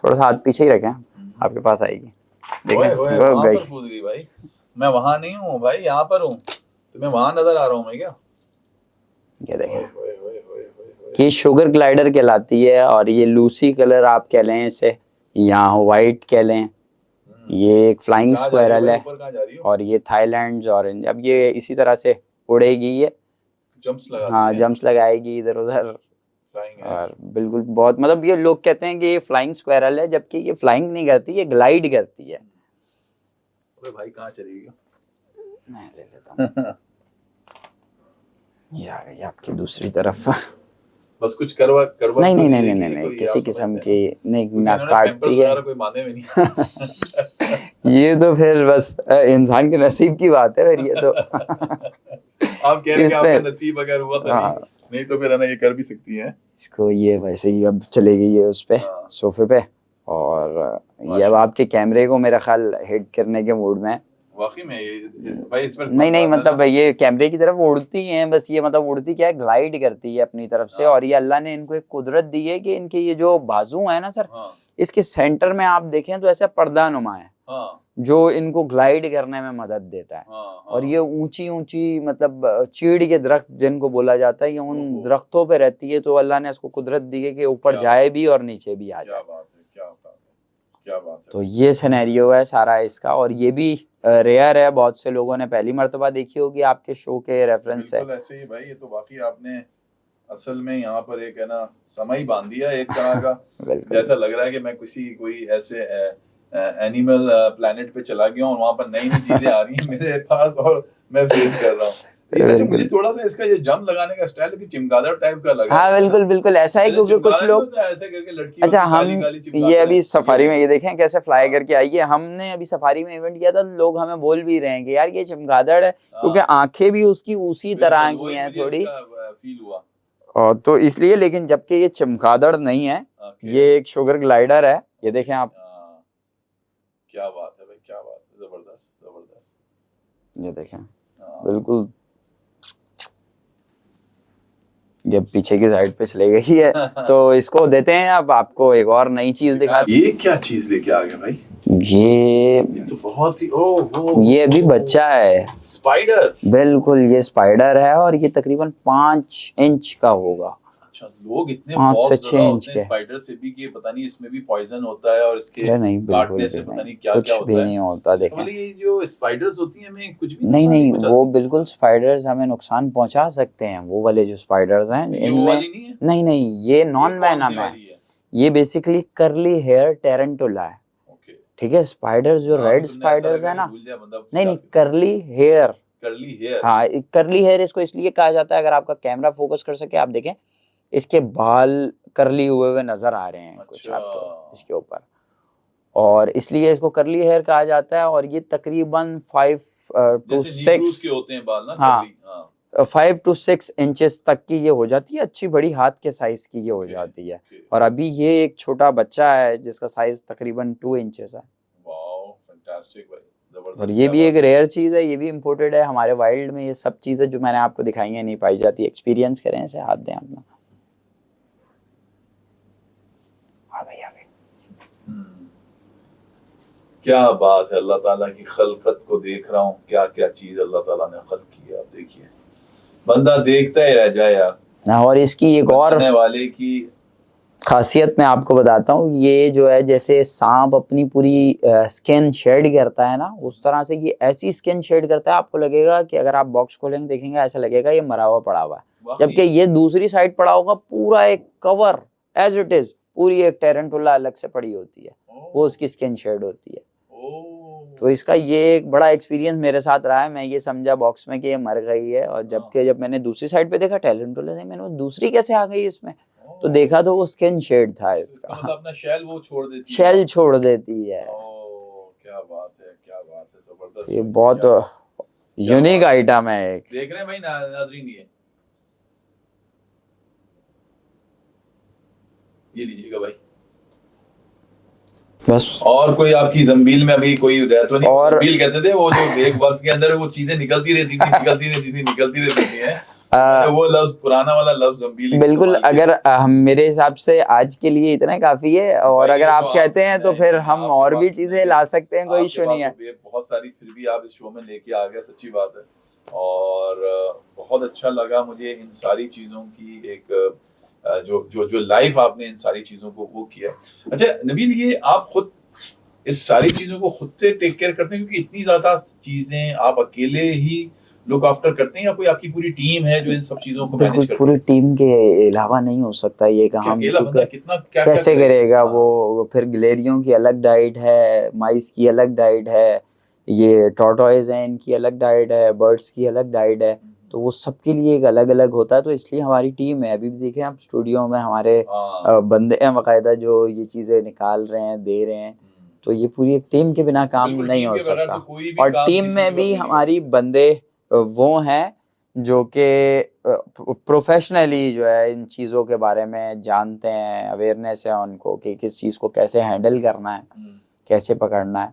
[SPEAKER 2] थोड़ा सा हाथ पीछे ही रखें, आपके पास आएगी।
[SPEAKER 1] ओए ओए,
[SPEAKER 2] देखें
[SPEAKER 1] वहां
[SPEAKER 2] गई।
[SPEAKER 1] पर कूद गई भाई। मैं वहां नहीं हूँ भाई, यहाँ पर हूँ। तुम्हें वहां नजर आ रहा हूँ मैं क्या?
[SPEAKER 2] ये देखें,
[SPEAKER 1] ओए ओए ओए ओए ओए।
[SPEAKER 2] ये शुगर ग्लाइडर कहलाती है, और ये लूसी कलर आप कह लें इसे, या वाइट कह लें। ये एक फ्लाइंग
[SPEAKER 1] कहाँ जा रही हो
[SPEAKER 2] स्क्वेरल
[SPEAKER 1] भाई?
[SPEAKER 2] है,
[SPEAKER 1] ऊपर कहाँ जा रही हो?
[SPEAKER 2] और ये थाईलैंड ऑरेंज। अब ये इसी तरह से उड़ेगी ये,
[SPEAKER 1] जंप्स लगाती
[SPEAKER 2] हाँ
[SPEAKER 1] है,
[SPEAKER 2] जंप्स लगाएगी इधर उधर।
[SPEAKER 1] फ्लाइंग है।
[SPEAKER 2] और बिल्कुल बहुत, मतलब ये लोग कहते हैं कि ये फ्लाइंग स्क्वेरल है, जबकि ये फ्लाइंग नहीं करती, ये ग्लाइड करती है।
[SPEAKER 1] अरे भाई कहाँ चली गई?
[SPEAKER 2] मैं ले लेता हूँ। ये आ गई आपकी दूसरी तरफ।
[SPEAKER 1] बस कुछ करवा करवा
[SPEAKER 2] नहीं
[SPEAKER 1] तो
[SPEAKER 2] नहीं
[SPEAKER 1] नहीं
[SPEAKER 2] नहीं
[SPEAKER 1] देगी
[SPEAKER 2] नहीं
[SPEAKER 1] ये
[SPEAKER 2] नहीं,
[SPEAKER 1] कोई,
[SPEAKER 2] किसी
[SPEAKER 1] आप
[SPEAKER 2] किस्म
[SPEAKER 1] समझते हैं
[SPEAKER 2] की नहीं,
[SPEAKER 1] क्योंकि
[SPEAKER 2] ना
[SPEAKER 1] इन्होंने पैम्पर्स
[SPEAKER 2] काटती है।
[SPEAKER 1] वगैरह कोई माने भी नहीं।
[SPEAKER 2] ये तो फिर बस इंसान के नसीब की बात है फिर ये तो।
[SPEAKER 1] आप कह रहे हैं कि आपका नसीब अगर हुआ तो नहीं तो फिर है ना ये कर भी सकती हैं।
[SPEAKER 2] इसको ये वैसे ही अब चले गई है उस पे, सोफे पे, और ये अब आपके कैमरे को मेरा ख्याल हिट करने के मूड में है।
[SPEAKER 1] वाकई में ये भाई इस पर
[SPEAKER 2] नहीं मतलब ये कैमरे की तरफ उड़ती हैं बस, ये मतलब उड़ती क्या है, ग्लाइड करती है अपनी तरफ से। और ये अल्लाह ने इनको एक कुदरत दी है कि इनके ये जो बाजू है ना सर, इसके सेंटर में आप देखें तो ऐसा पर्दा नुमा है, जो इनको ग्लाइड करने में मदद देता है। और ये ऊंची ऊंची मतलब चीड़ के दरख्त जिनको बोला जाता है, ये उन दरख्तों पे रहती है, तो अल्लाह ने इसको कुदरत दी है कि ऊपर जाए भी और नीचे भी आ जाए।
[SPEAKER 1] क्या बात है।
[SPEAKER 2] तो ये सिनेरियो है सारा इसका, और ये भी रेयर है, बहुत से लोगों ने पहली मर्तबा देखी होगी आपके शो के रेफरेंस से।
[SPEAKER 1] बिल्कुल ऐसे ही भाई, ये तो बाकी आपने असल में यहाँ पर एक है ना समय बांध दिया एक तरह का। जैसा लग रहा है कि मैं कोई ऐसे एनिमल प्लेनेट पे चला गया हूँ और वहाँ पर नई नई चीजें आ रही हैं मेरे पास और मैं फेस कर रहा हूँ। अच्छा, मुझे थोड़ा सा इसका ये जंप लगाने का स्टाइल भी चिमगादड़ टाइप का लगा।
[SPEAKER 2] हाँ बिल्कुल बिल्कुल ऐसा है, क्योंकि कुछ लोग
[SPEAKER 1] ऐसे करके लड़की,
[SPEAKER 2] अच्छा हम ये अभी सफारी में ये देखें कैसे फ्लाई करके आई है। हमने अभी सफारी में इवेंट किया था, लोग हमें बोल भी रहे हैं कि यार ये चमगादड़ है, क्योंकि आंखें भी उसकी उसी तरह की हैं थोड़ी,
[SPEAKER 1] फील हुआ
[SPEAKER 2] और तो इसलिए। लेकिन जबकि ये चमगादड़ नहीं है, ये एक शुगर ग्लाइडर है। ये देखें आप,
[SPEAKER 1] क्या बात है भाई, क्या बात है, जबरदस्त जबरदस्त।
[SPEAKER 2] ये देखें बिल्कुल, ये पीछे की साइड पे चले गई है। तो इसको देते हैं, अब आपको एक और नई चीज दिखा।
[SPEAKER 1] ये क्या चीज लेके आ गए भाई?
[SPEAKER 2] ये
[SPEAKER 1] तो बहुत ही
[SPEAKER 2] ये अभी बच्चा है,
[SPEAKER 1] स्पाइडर।
[SPEAKER 2] बिल्कुल ये स्पाइडर है, और ये तकरीबन 5 इंच का होगा।
[SPEAKER 1] अच्छा, लोग इतने
[SPEAKER 2] 5 से 6 इंच के
[SPEAKER 1] स्पाइडर से भी कि पता नहीं इसमें भी पॉइजन होता है और इसके
[SPEAKER 2] काटने
[SPEAKER 1] से पता नहीं क्या
[SPEAKER 2] कुछ
[SPEAKER 1] क्या होता
[SPEAKER 2] भी
[SPEAKER 1] है।
[SPEAKER 2] नहीं होता। देखें
[SPEAKER 1] ये जो स्पाइडर्स होती हैं हमें कुछ भी
[SPEAKER 2] नहीं वो बिल्कुल स्पाइडर्स हमें नुकसान पहुंचा सकते हैं। वो वाले जो स्पाइडर्स हैं इनमें नहीं ये नॉन वेनम है। ये बेसिकली कर्ली हेयर टेरेंटुला है, ठीक है। स्पाइडर्स जो रेड स्पाइडर्स है ना, नहीं कर्ली हेयर, हाँ कर्ली हेयर इसको इसलिए कहा जाता है, अगर आपका कैमरा फोकस कर सके आप देखें इसके बाल कर्ली हुए नजर आ रहे हैं कुछ आपको इसके ऊपर, और इसलिए इसको कर्ली हेयर कहा जाता है। और ये तकरीबन 5 to 6
[SPEAKER 1] के होते हैं बाल ना,
[SPEAKER 2] हाँ 5 to 6 इंचेस तक की ये हो जाती है, अच्छी बड़ी हाथ के साइज की ये हो जाती है। और अभी ये एक छोटा बच्चा है जिसका साइज तकरीबन 2 इंचेस है। और ये भी एक रेयर चीज है, ये भी इम्पोर्टेड है हमारे वाइल्ड में। ये सब चीजें जो मैंने आपको दिखाई हैं नहीं पाई जाती। एक्सपीरियंस करें इसे, हाथ दें अपना।
[SPEAKER 1] क्या बात है, अल्लाह ताला की खलकत को देख रहा हूँ, क्या क्या चीज अल्लाह ताला ने खल्क की है। आप देखिए बंदा देखता ही रह जाए यार।
[SPEAKER 2] और इसकी एक और
[SPEAKER 1] बनाने वाले की
[SPEAKER 2] खासियत मैं आपको बताता हूँ, ये जो है जैसे सांप अपनी पूरी स्किन शेड करता है ना, उस तरह से ये ऐसी स्किन शेड करता है, आपको लगेगा कि अगर आप बॉक्स खोलेंगे देखेंगे ऐसा लगेगा ये मरा हुआ पड़ा हुआ है,
[SPEAKER 1] वाकई
[SPEAKER 2] जबकि ये दूसरी साइड पड़ा होगा पूरा एक कवर एज इट इज, पूरी एक टेरेंटुला अलग से पड़ी होती है, वो उसकी स्किन शेड होती है। तो इसका ये एक बड़ा एक्सपीरियंस मेरे साथ रहा है, मैं ये समझा बॉक्स में कि ये मर गई है, और जब मैंने दूसरी साइड पे देखा टेरेंटुला नहीं, मैंने दूसरी कैसे आ गई इसमें, तो देखा तो वो स्किन शेड था इसका,
[SPEAKER 1] मतलब अपना शेल वो छोड़ देती है।
[SPEAKER 2] शेल छोड़ देती है।
[SPEAKER 1] क्या बात है, क्या बात है, जबरदस्त।
[SPEAKER 2] ये बहुत यूनिक आइटम है एक।
[SPEAKER 1] देख रहे हैं भाई नाजरीन, ये लीजिएगा भाई।
[SPEAKER 2] बस
[SPEAKER 1] और कोई आपकी जंबील में अभी कोई रह तो नहीं?
[SPEAKER 2] और
[SPEAKER 1] जंबील कहते थे वो, जो एक वक्त के अंदर वो चीजें निकलती रहती थी, निकलती रहती थी हैं। वो लफ्ज, पुराना वाला लफ्ज जंबील।
[SPEAKER 2] बिल्कुल, अगर हम मेरे हिसाब से आज के लिए इतना काफी है, और अगर आप कहते हैं तो फिर हम और भी चीजें ला सकते हैं, कोई इशू नहीं है।
[SPEAKER 1] बहुत सारी फिर भी आप इस शो में लेके आ गए, सच्ची बात है। और बहुत अच्छा लगा मुझे इन सारी चीजों की एक जो जो जो लाइफ आपने इन सारी चीजों को वो किया। अच्छा नबील, ये आप खुद इस सारी चीजों को खुद से टेक केयर करते हैं, क्योंकि इतनी ज्यादा चीजें आप अकेले ही लुक आफ्टर करते हैं, या कोई आपकी पूरी टीम है जो इन सब चीजों को मैनेज करती है?
[SPEAKER 2] पूरी टीम के अलावा नहीं हो सकता ये काम,
[SPEAKER 1] कितना
[SPEAKER 2] कैसे करेगा वो। फिर गिलेरियों की अलग डाइट है, माइस की अलग डाइट है, ये टॉर्टोइज है इनकी अलग डाइट है, बर्ड्स की अलग डाइट है, तो वो सबके लिए एक अलग अलग होता है। तो इसलिए हमारी टीम है, अभी भी देखें आप स्टूडियो में हमारे बंदे हैं बाकायदा जो ये चीजें निकाल रहे हैं, दे रहे हैं। तो ये पूरी एक टीम के बिना काम नहीं हो सकता। और टीम में भी हमारी बंदे वो हैं जो कि प्रोफेशनली जो है इन चीज़ों के बारे में जानते हैं, अवेयरनेस है उनको कि किस चीज़ को कैसे हैंडल करना है, कैसे पकड़ना है।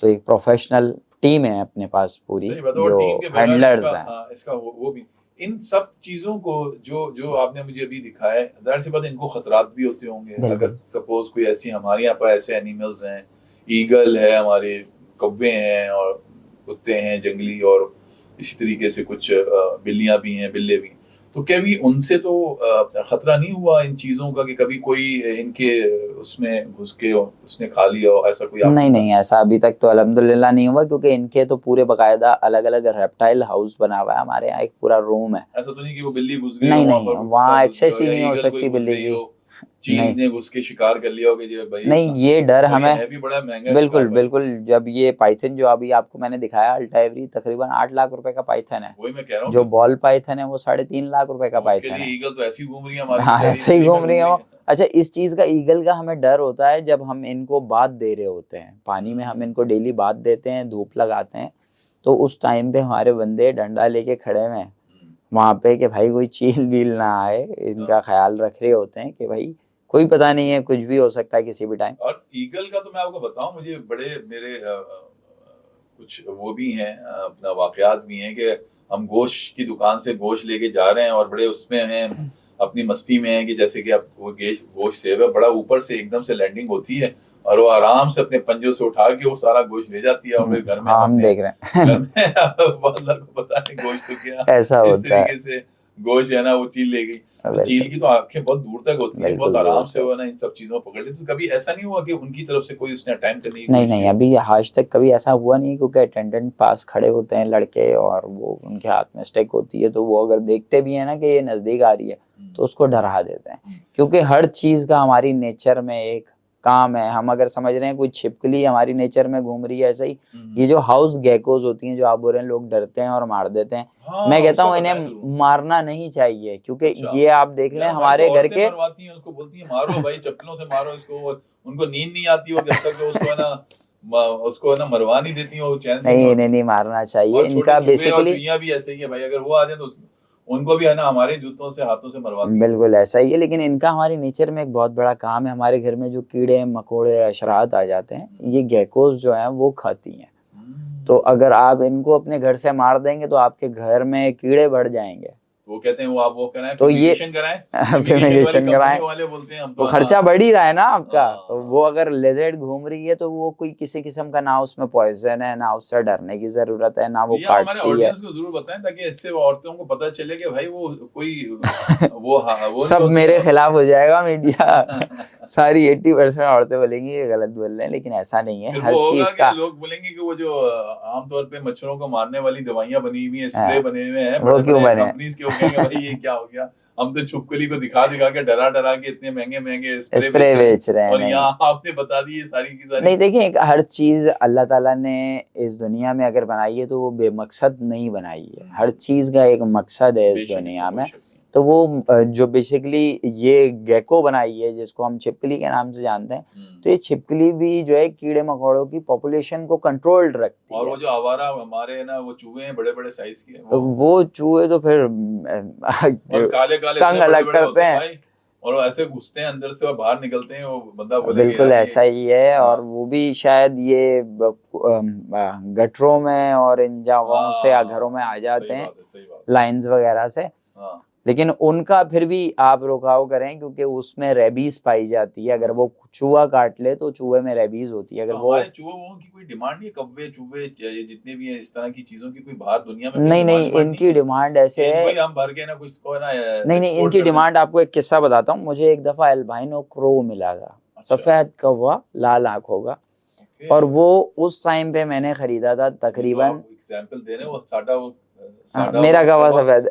[SPEAKER 2] तो एक प्रोफेशनल टीम है अपने पास पूरी, जो हैंडलर्स हैं।
[SPEAKER 1] इसका वो भी इन सब चीजों को जो जो आपने मुझे अभी दिखाया, जाहिर सी बात है इनको खतरात भी होते होंगे। अगर सपोज कोई ऐसी हमारे यहाँ पर ऐसे एनिमल्स हैं, ईगल है, हमारे कौवे हैं, और कुत्ते हैं जंगली, और इसी तरीके से कुछ बिल्लियां भी हैं, बिल्ले भी, तो क्या भी उनसे तो खतरा नहीं हुआ इन चीजों का कि कभी कोई इनके उसमें घुस के उसने खा लिया हो, ऐसा कोई?
[SPEAKER 2] नहीं, ऐसा अभी तक तो अल्हम्दुलिल्लाह नहीं हुआ, क्योंकि इनके तो पूरे बकायदा अलग अलग रेप्टाइल हाउस बना हुआ है हमारे यहाँ, एक पूरा रूम है।
[SPEAKER 1] ऐसा तो नहीं कि वो बिल्ली घुस गई?
[SPEAKER 2] नहीं, वहाँ एक्सेस ही नहीं हो सकती बिल्ली की।
[SPEAKER 1] चील ने घुस के शिकार कर लिया होगा जी भाई?
[SPEAKER 2] नहीं, ये डर हमें
[SPEAKER 1] है भी बड़ा महंगा।
[SPEAKER 2] बिल्कुल। जब ये पाइथन जो अभी आपको मैंने दिखाया अल्टाइवरी, तकरीबन 8 लाख रुपए का पाइथन है।
[SPEAKER 1] वही मैं कह रहा हूँ,
[SPEAKER 2] जो बॉल पाइथन है वो 3.5 लाख रुपए का पाइथन है।
[SPEAKER 1] ईगल तो ऐसी घूम रही है हमारी।
[SPEAKER 2] हाँ, ऐसे ही घूम रही है वो। अच्छा, इस चीज का ईगल का हमें डर होता है जब हम इनको बाथ दे रहे होते हैं पानी में, हम इनको डेली बाथ देते हैं, धूप लगाते हैं, तो उस टाइम पे हमारे बंदे डंडा लेके खड़े हुए हैं वहां पे कि भाई कोई चील बील ना आए, इनका ख्याल रख रहे होते हैं कि भाई कोई पता नहीं है, कुछ भी हो सकता है किसी भी टाइम।
[SPEAKER 1] और ईगल का तो मैं आपको बताऊं, मुझे बड़े मेरे कुछ वो भी हैं, अपना वाकयात भी हैं कि हम गोश्त की दुकान से गोश्त लेके जा रहे हैं, और बड़े उसमें हैं, अपनी मस्ती में है कि जैसे कि अब वो गोश्त सेव है, बड़ा ऊपर से एकदम से लैंडिंग होती है, और वो आराम से अपने पंजों से उठा के वो सारा गोश्त ले जाती है, और फिर घर में
[SPEAKER 2] हम देख रहे हैं
[SPEAKER 1] को पता नहीं गोश्त तो क्या
[SPEAKER 2] ऐसा
[SPEAKER 1] इस
[SPEAKER 2] होता है।
[SPEAKER 1] तरीके से गोश्त है ना, वो चील ले गई। तो चील की तो आंखें बहुत दूर तक होती है, बहुत आराम से वो ना इन सब चीजों को पकड़ लेती। तो कभी ऐसा नहीं हुआ कि उनकी तरफ से कोई उसने अटेम्प्ट करने की?
[SPEAKER 2] नहीं, अभी आज तक कभी ऐसा हुआ नहीं, क्योंकि अटेंडेंट पास खड़े होते हैं लड़के, और वो उनके हाथ में स्टिक होती है, तो वो अगर देखते भी है ना कि ये नजदीक आ रही है तो उसको डरा देते हैं। क्योंकि हर चीज का हमारी नेचर में एक काम है। हम अगर समझ रहे हैं कोई छिपकली हमारी नेचर में घूम रही है, ऐसा ही ये जो हाउस गेकोज होती हैं जो आप बोल रहे हैं लोग डरते हैं और मार देते हैं, मैं कहता हूँ इन्हें मारना नहीं चाहिए, क्योंकि ये आप देख लें हमारे घर के
[SPEAKER 1] उसको बोलती है मारो भाई, चप्पलों से मारो इसको, उनको नींद नहीं आती हो जब तक उसको है ना मरवा नहीं देती हो चैन से।
[SPEAKER 2] नहीं, इन्हें नहीं मारना चाहिए। इनका बेसिकली
[SPEAKER 1] भी ऐसे ही है भाई, अगर वो आ जाए तो उनको भी है ना हमारे जूतों से हाथों से मरवा।
[SPEAKER 2] बिल्कुल ऐसा ही है, लेकिन इनका हमारी नेचर में एक बहुत बड़ा काम है। हमारे घर में जो कीड़े मकोड़े अशरात आ जाते हैं, ये गेकोस जो हैं वो खाती हैं। तो अगर आप इनको अपने घर से मार देंगे तो आपके घर में कीड़े बढ़ जाएंगे,
[SPEAKER 1] वो कहते हैं वो आप वो कराएं,
[SPEAKER 2] तो ये
[SPEAKER 1] fumigation कराएं,
[SPEAKER 2] फ्यूमिगेशन कराएं,
[SPEAKER 1] वाले बोलते हैं हम
[SPEAKER 2] वो
[SPEAKER 1] तो,
[SPEAKER 2] खर्चा बढ़ ही रहा है ना आपका।
[SPEAKER 1] हाँ।
[SPEAKER 2] तो वो अगर लेजर्ड घूम रही है तो वो कोई किसी किस्म का ना उसमें पॉइजन है, ना उससे डरने की जरूरत है, ना वो
[SPEAKER 1] ये आप हमारे
[SPEAKER 2] काटती है।
[SPEAKER 1] ऑडियंस को जरूर बताएं ताकि इससे औरतों को पता चले कि भाई वो कोई वो नहीं
[SPEAKER 2] सब
[SPEAKER 1] होती
[SPEAKER 2] मेरे
[SPEAKER 1] है।
[SPEAKER 2] खिलाफ हो जाएगा मीडिया। सारी 80% औरतें बोलेंगी ये गलत बोल रहे हैं, लेकिन ऐसा नहीं है।
[SPEAKER 1] फिर
[SPEAKER 2] हर
[SPEAKER 1] वो होगा
[SPEAKER 2] चीज
[SPEAKER 1] कि
[SPEAKER 2] का
[SPEAKER 1] लोग बोलेंगे कि वो जो आमतौर पे मच्छरों को मारने वाली दवाइयां बनी हुई हैं,
[SPEAKER 2] हाँ,
[SPEAKER 1] स्प्रे बने हुए हैं,
[SPEAKER 2] वो
[SPEAKER 1] बड़े
[SPEAKER 2] क्यों
[SPEAKER 1] बड़े
[SPEAKER 2] बने?
[SPEAKER 1] कंपनीज के, हो कहेंगे भाई ये क्या हो गया, हम तो छुपकली को दिखा दिखा के डरा डरा के इतने महंगे महंगे स्प्रे
[SPEAKER 2] स्प्रे
[SPEAKER 1] बेच रहे हैं,
[SPEAKER 2] बेच रहे हैं।
[SPEAKER 1] और
[SPEAKER 2] नहीं
[SPEAKER 1] यहाँ आपने बता दी ये सारी की सारी।
[SPEAKER 2] नहीं, देखिए हर चीज अल्लाह ताला ने इस दुनिया में अगर बनाई है तो वो बेमकसद नहीं बनाई है। हर चीज का एक मकसद है इस
[SPEAKER 1] बेशक,
[SPEAKER 2] दुनिया
[SPEAKER 1] इसमें कोई
[SPEAKER 2] में।
[SPEAKER 1] शक नहीं।
[SPEAKER 2] तो वो जो बेसिकली ये गेको बनाई है जिसको हम छिपकली के नाम से जानते हैं, तो ये छिपकली भी जो है कीड़े मकोड़ों की पॉपुलेशन को कंट्रोल्ड रखती
[SPEAKER 1] और
[SPEAKER 2] है।
[SPEAKER 1] वो जो आवारा हमारे ना वो चूहे हैं बड़े बड़े साइज के,
[SPEAKER 2] वो चूहे तो फिर
[SPEAKER 1] और काले काले
[SPEAKER 2] तंग
[SPEAKER 1] इतने बड़े
[SPEAKER 2] अलग
[SPEAKER 1] बड़े होते
[SPEAKER 2] करते
[SPEAKER 1] हैं
[SPEAKER 2] हैं।
[SPEAKER 1] भाई, और ऐसे घुसते हैं अंदर से और बाहर निकलते हैं, वो बंदा बोलेगा
[SPEAKER 2] बिल्कुल
[SPEAKER 1] यार
[SPEAKER 2] ऐसा
[SPEAKER 1] ये।
[SPEAKER 2] ही है। और
[SPEAKER 1] हाँ
[SPEAKER 2] वो भी शायद ये गटरों में और इन जगहों से घरों में आ जाते
[SPEAKER 1] सही
[SPEAKER 2] हैं,
[SPEAKER 1] बात है, सही बात है।
[SPEAKER 2] लाइंस वगैरह से।
[SPEAKER 1] हाँ
[SPEAKER 2] लेकिन उनका फिर भी आप रोकाव करें क्योंकि उसमें रेबीज पाई जाती है। अगर वो चूहा काट ले तो चूहे में रेबीज होती है। अगर
[SPEAKER 1] तो
[SPEAKER 2] वो
[SPEAKER 1] हमारे चूहों की कोई डिमांड नहीं है, कौवे चूहे ये जितने भी हैं इस तरह की चीजों की कोई बाहर दुनिया में कोई
[SPEAKER 2] नहीं
[SPEAKER 1] डिमांड
[SPEAKER 2] नहीं, इनकी डिमांड ऐसे
[SPEAKER 1] है?
[SPEAKER 2] है।
[SPEAKER 1] इनको ही हम भर के ना कुछ को ना
[SPEAKER 2] नहीं नहीं,
[SPEAKER 1] एक्सपोर्ट
[SPEAKER 2] इनकी
[SPEAKER 1] कर दें।
[SPEAKER 2] डिमांड आपको एक किस्सा बताता हूँ। मुझे एक दफा एल्बाइनो क्रो मिला था,
[SPEAKER 1] अच्छा,
[SPEAKER 2] सफेद कौवा, लाल आंखों का।
[SPEAKER 1] ओके।
[SPEAKER 2] और वो उस टाइम पे मैंने खरीदा था तकरीबन।
[SPEAKER 1] एग्जांपल दे रहे हैं, वो साडा वो
[SPEAKER 2] हाँ, मेरा कौवा सफेद।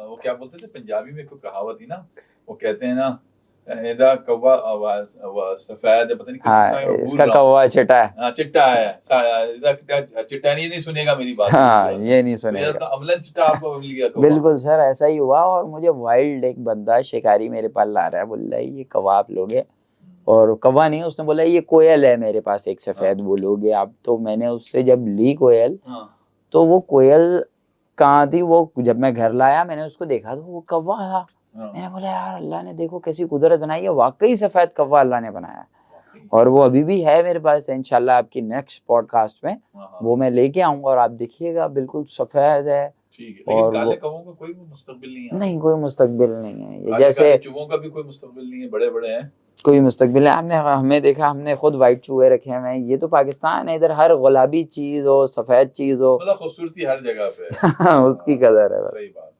[SPEAKER 1] वो क्या बोलते थे पंजाबी में, कोई कहावत थी ना, वो कहते हैं ना एदा कौवा सफेद है, पता नहीं कुछ
[SPEAKER 2] हाँ,
[SPEAKER 1] था, मैं भूल
[SPEAKER 2] इसका
[SPEAKER 1] रहा हूँ।
[SPEAKER 2] कौवा चिटा है।
[SPEAKER 1] हाँ चिट्टा है, चिट्टा नहीं सुनेगा मेरी बात।
[SPEAKER 2] हाँ, ये नहीं
[SPEAKER 1] तो
[SPEAKER 2] सुनेगा।
[SPEAKER 1] तो अमलन चिट्टा आपको मिल गया कौवा।
[SPEAKER 2] बिल्कुल सर, ऐसा ही हुआ। और मुझे वाइल्ड एक बंदा शिकारी मेरे पास ला रहा है, बोल रहा है ये कौवा आप लोगे। और कौवा नहीं, उसने बोला ये कोयल है मेरे पास एक सफेद, वो लोगे आप। तो मैंने उससे जब ली कोयल, तो वो कोयल कहाँ थी, वो जब मैं घर लाया मैंने उसको देखा तो वो कौवा था। मैंने बोला यार अल्लाह ने देखो कैसी कुदरत बनाई है, वाकई सफेद कौवा अल्लाह ने बनाया। और वो अभी भी है मेरे पास। इंशाल्लाह आपकी नेक्स्ट पॉडकास्ट में वो मैं लेके आऊंगा और आप देखिएगा, बिल्कुल सफेद है।
[SPEAKER 1] ठीक है, और काले कौवों का कोई मुस्तकबिल नहीं है?
[SPEAKER 2] नहीं, कोई मुस्तकबिल नहीं है। ये
[SPEAKER 1] काले
[SPEAKER 2] जैसे
[SPEAKER 1] चूहों का भी कोई मुस्तकबिल नहीं है, बड़े बड़े हैं,
[SPEAKER 2] कोई मुस्तकबिल है। हमने हमें देखा, हमने खुद वाइट चूहे रखे हुए हैं। ये तो पाकिस्तान है, इधर हर गुलाबी चीज हो, सफेद चीज हो,
[SPEAKER 1] मतलब खूबसूरती हर जगह पे है।
[SPEAKER 2] उसकी कदर है बस।
[SPEAKER 1] सही बात है।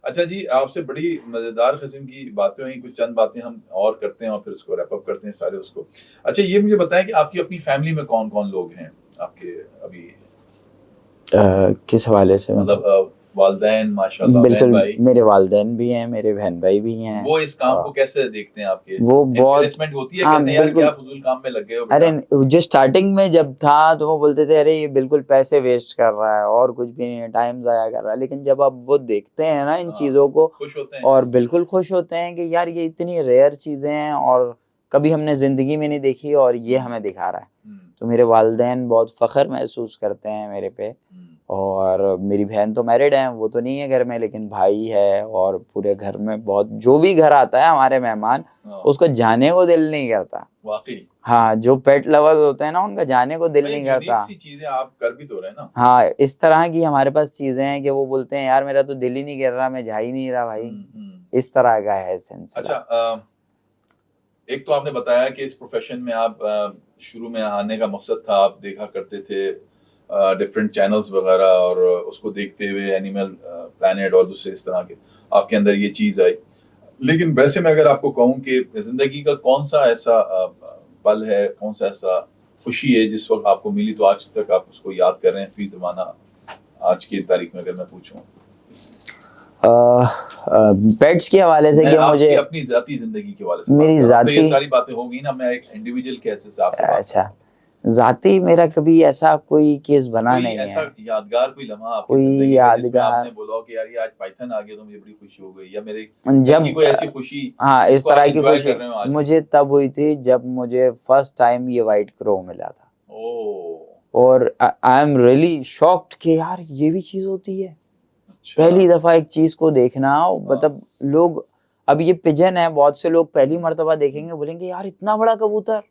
[SPEAKER 1] अच्छा जी, आपसे बड़ी मजेदार किस्म की बातें हुई, कुछ चंद बातें हम और करते हैं और फिर उसको रैप अप करते हैं सारे उसको। अच्छा ये मुझे बताएं कि आपकी अपनी फैमिली में कौन कौन लोग हैं आपके अभी?
[SPEAKER 2] किस हवाले से?
[SPEAKER 1] मतलब वालिदैन माशाल्लाह,
[SPEAKER 2] बिल्कुल,
[SPEAKER 1] बहन भाई?
[SPEAKER 2] मेरे वालिदैन भी हैं, मेरे बहन भाई भी हैं।
[SPEAKER 1] वो इस काम को कैसे देखते हैं आपके?
[SPEAKER 2] वो बहुत
[SPEAKER 1] एनकरेजमेंट होती है,
[SPEAKER 2] हाँ,
[SPEAKER 1] कहते हैं यार
[SPEAKER 2] बिल्कुल।
[SPEAKER 1] क्या फजूल काम में लग गए हो
[SPEAKER 2] अरे
[SPEAKER 1] बेटा?
[SPEAKER 2] जो स्टार्टिंग में जब था तो वो बोलते थे अरे ये बिल्कुल पैसे वेस्ट कर रहा है और कुछ भी नहीं है, टाइम जाया कर रहा है। लेकिन जब अब वो देखते हैं ना इन चीज़ों को,
[SPEAKER 1] खुश होते हैं
[SPEAKER 2] और बिल्कुल खुश होते हैं कि यार ये इतनी रेयर चीज़ें हैं और कभी हमने ज़िंदगी में नहीं देखी और ये हमें दिखा रहा है। तो मेरे वालिदैन बहुत फ़ख्र महसूस करते हैं मेरे पे। और मेरी बहन तो मैरिड है, वो तो नहीं है घर में, लेकिन भाई है। और पूरे घर में बहुत, जो भी घर आता है हमारे मेहमान, उसको जाने को दिल नहीं करता।
[SPEAKER 1] वाकई?
[SPEAKER 2] हाँ, जो पेट लवर्स होते हैं ना उनका जाने को दिल नहीं करता।
[SPEAKER 1] सी चीजें आप कर भी तो रहे ना।
[SPEAKER 2] हाँ, इस तरह की हमारे पास चीजें हैं कि वो बोलते हैं यार मेरा तो दिल ही नहीं कर रहा, मैं जा ही नहीं रहा भाई। इस तरह का है सिलसिला।
[SPEAKER 1] अच्छा, एक तो आपने बताया कि इस प्रोफेशन में आप शुरू में आने का मकसद था, आप देखा करते थे डिफरेंट चैनल्स वगैरह, और उसको देखते हुए एनिमल प्लैनेट और दूसरे इस तरह के आपके अंदर ये चीज़ आई। लेकिन वैसे मैं अगर आपको कहूँ कि ज़िंदगी का कौन सा ऐसा पल है, कौन सा ऐसा खुशी है जिस वक्त आपको मिली तो आज तक आप उसको याद कर रहे हैं फी ज़माना, आज की तारीख में अगर मैं पूछूं?
[SPEAKER 2] पेट्स के हवाले से कि मुझे
[SPEAKER 1] अपनी जाती जिंदगी के हवाले से
[SPEAKER 2] मेरी जाती,
[SPEAKER 1] तो ये सारी बातें हो गई ना, मैं एक इंडिविजुअल के हिसाब से
[SPEAKER 2] अच्छा, जाती मेरा कभी ऐसा कोई केस बना नहीं
[SPEAKER 1] ऐसा
[SPEAKER 2] है।
[SPEAKER 1] यादगार कोई लम्हा आपकी
[SPEAKER 2] कोई
[SPEAKER 1] जिंदगी में
[SPEAKER 2] यादगार
[SPEAKER 1] जिसमें आपने बोला कि यार ये आज पाइथन आ गया तो मुझे बड़ी खुशी हो गई, या मेरे
[SPEAKER 2] जब
[SPEAKER 1] कोई ऐसी खुशी?
[SPEAKER 2] हाँ, इस तरह की खुशी
[SPEAKER 1] आज
[SPEAKER 2] मुझे तब हुई थी जब मुझे फर्स्ट टाइम ये वाइट क्रो मिला था। और आई एम रियली शॉक्ड कि यार ये भी चीज होती है। पहली दफा एक चीज को देखना, मतलब लोग, अब ये पिजन है, बहुत से लोग पहली मर्तबा देखेंगे बोलेंगे यार इतना बड़ा कबूतर।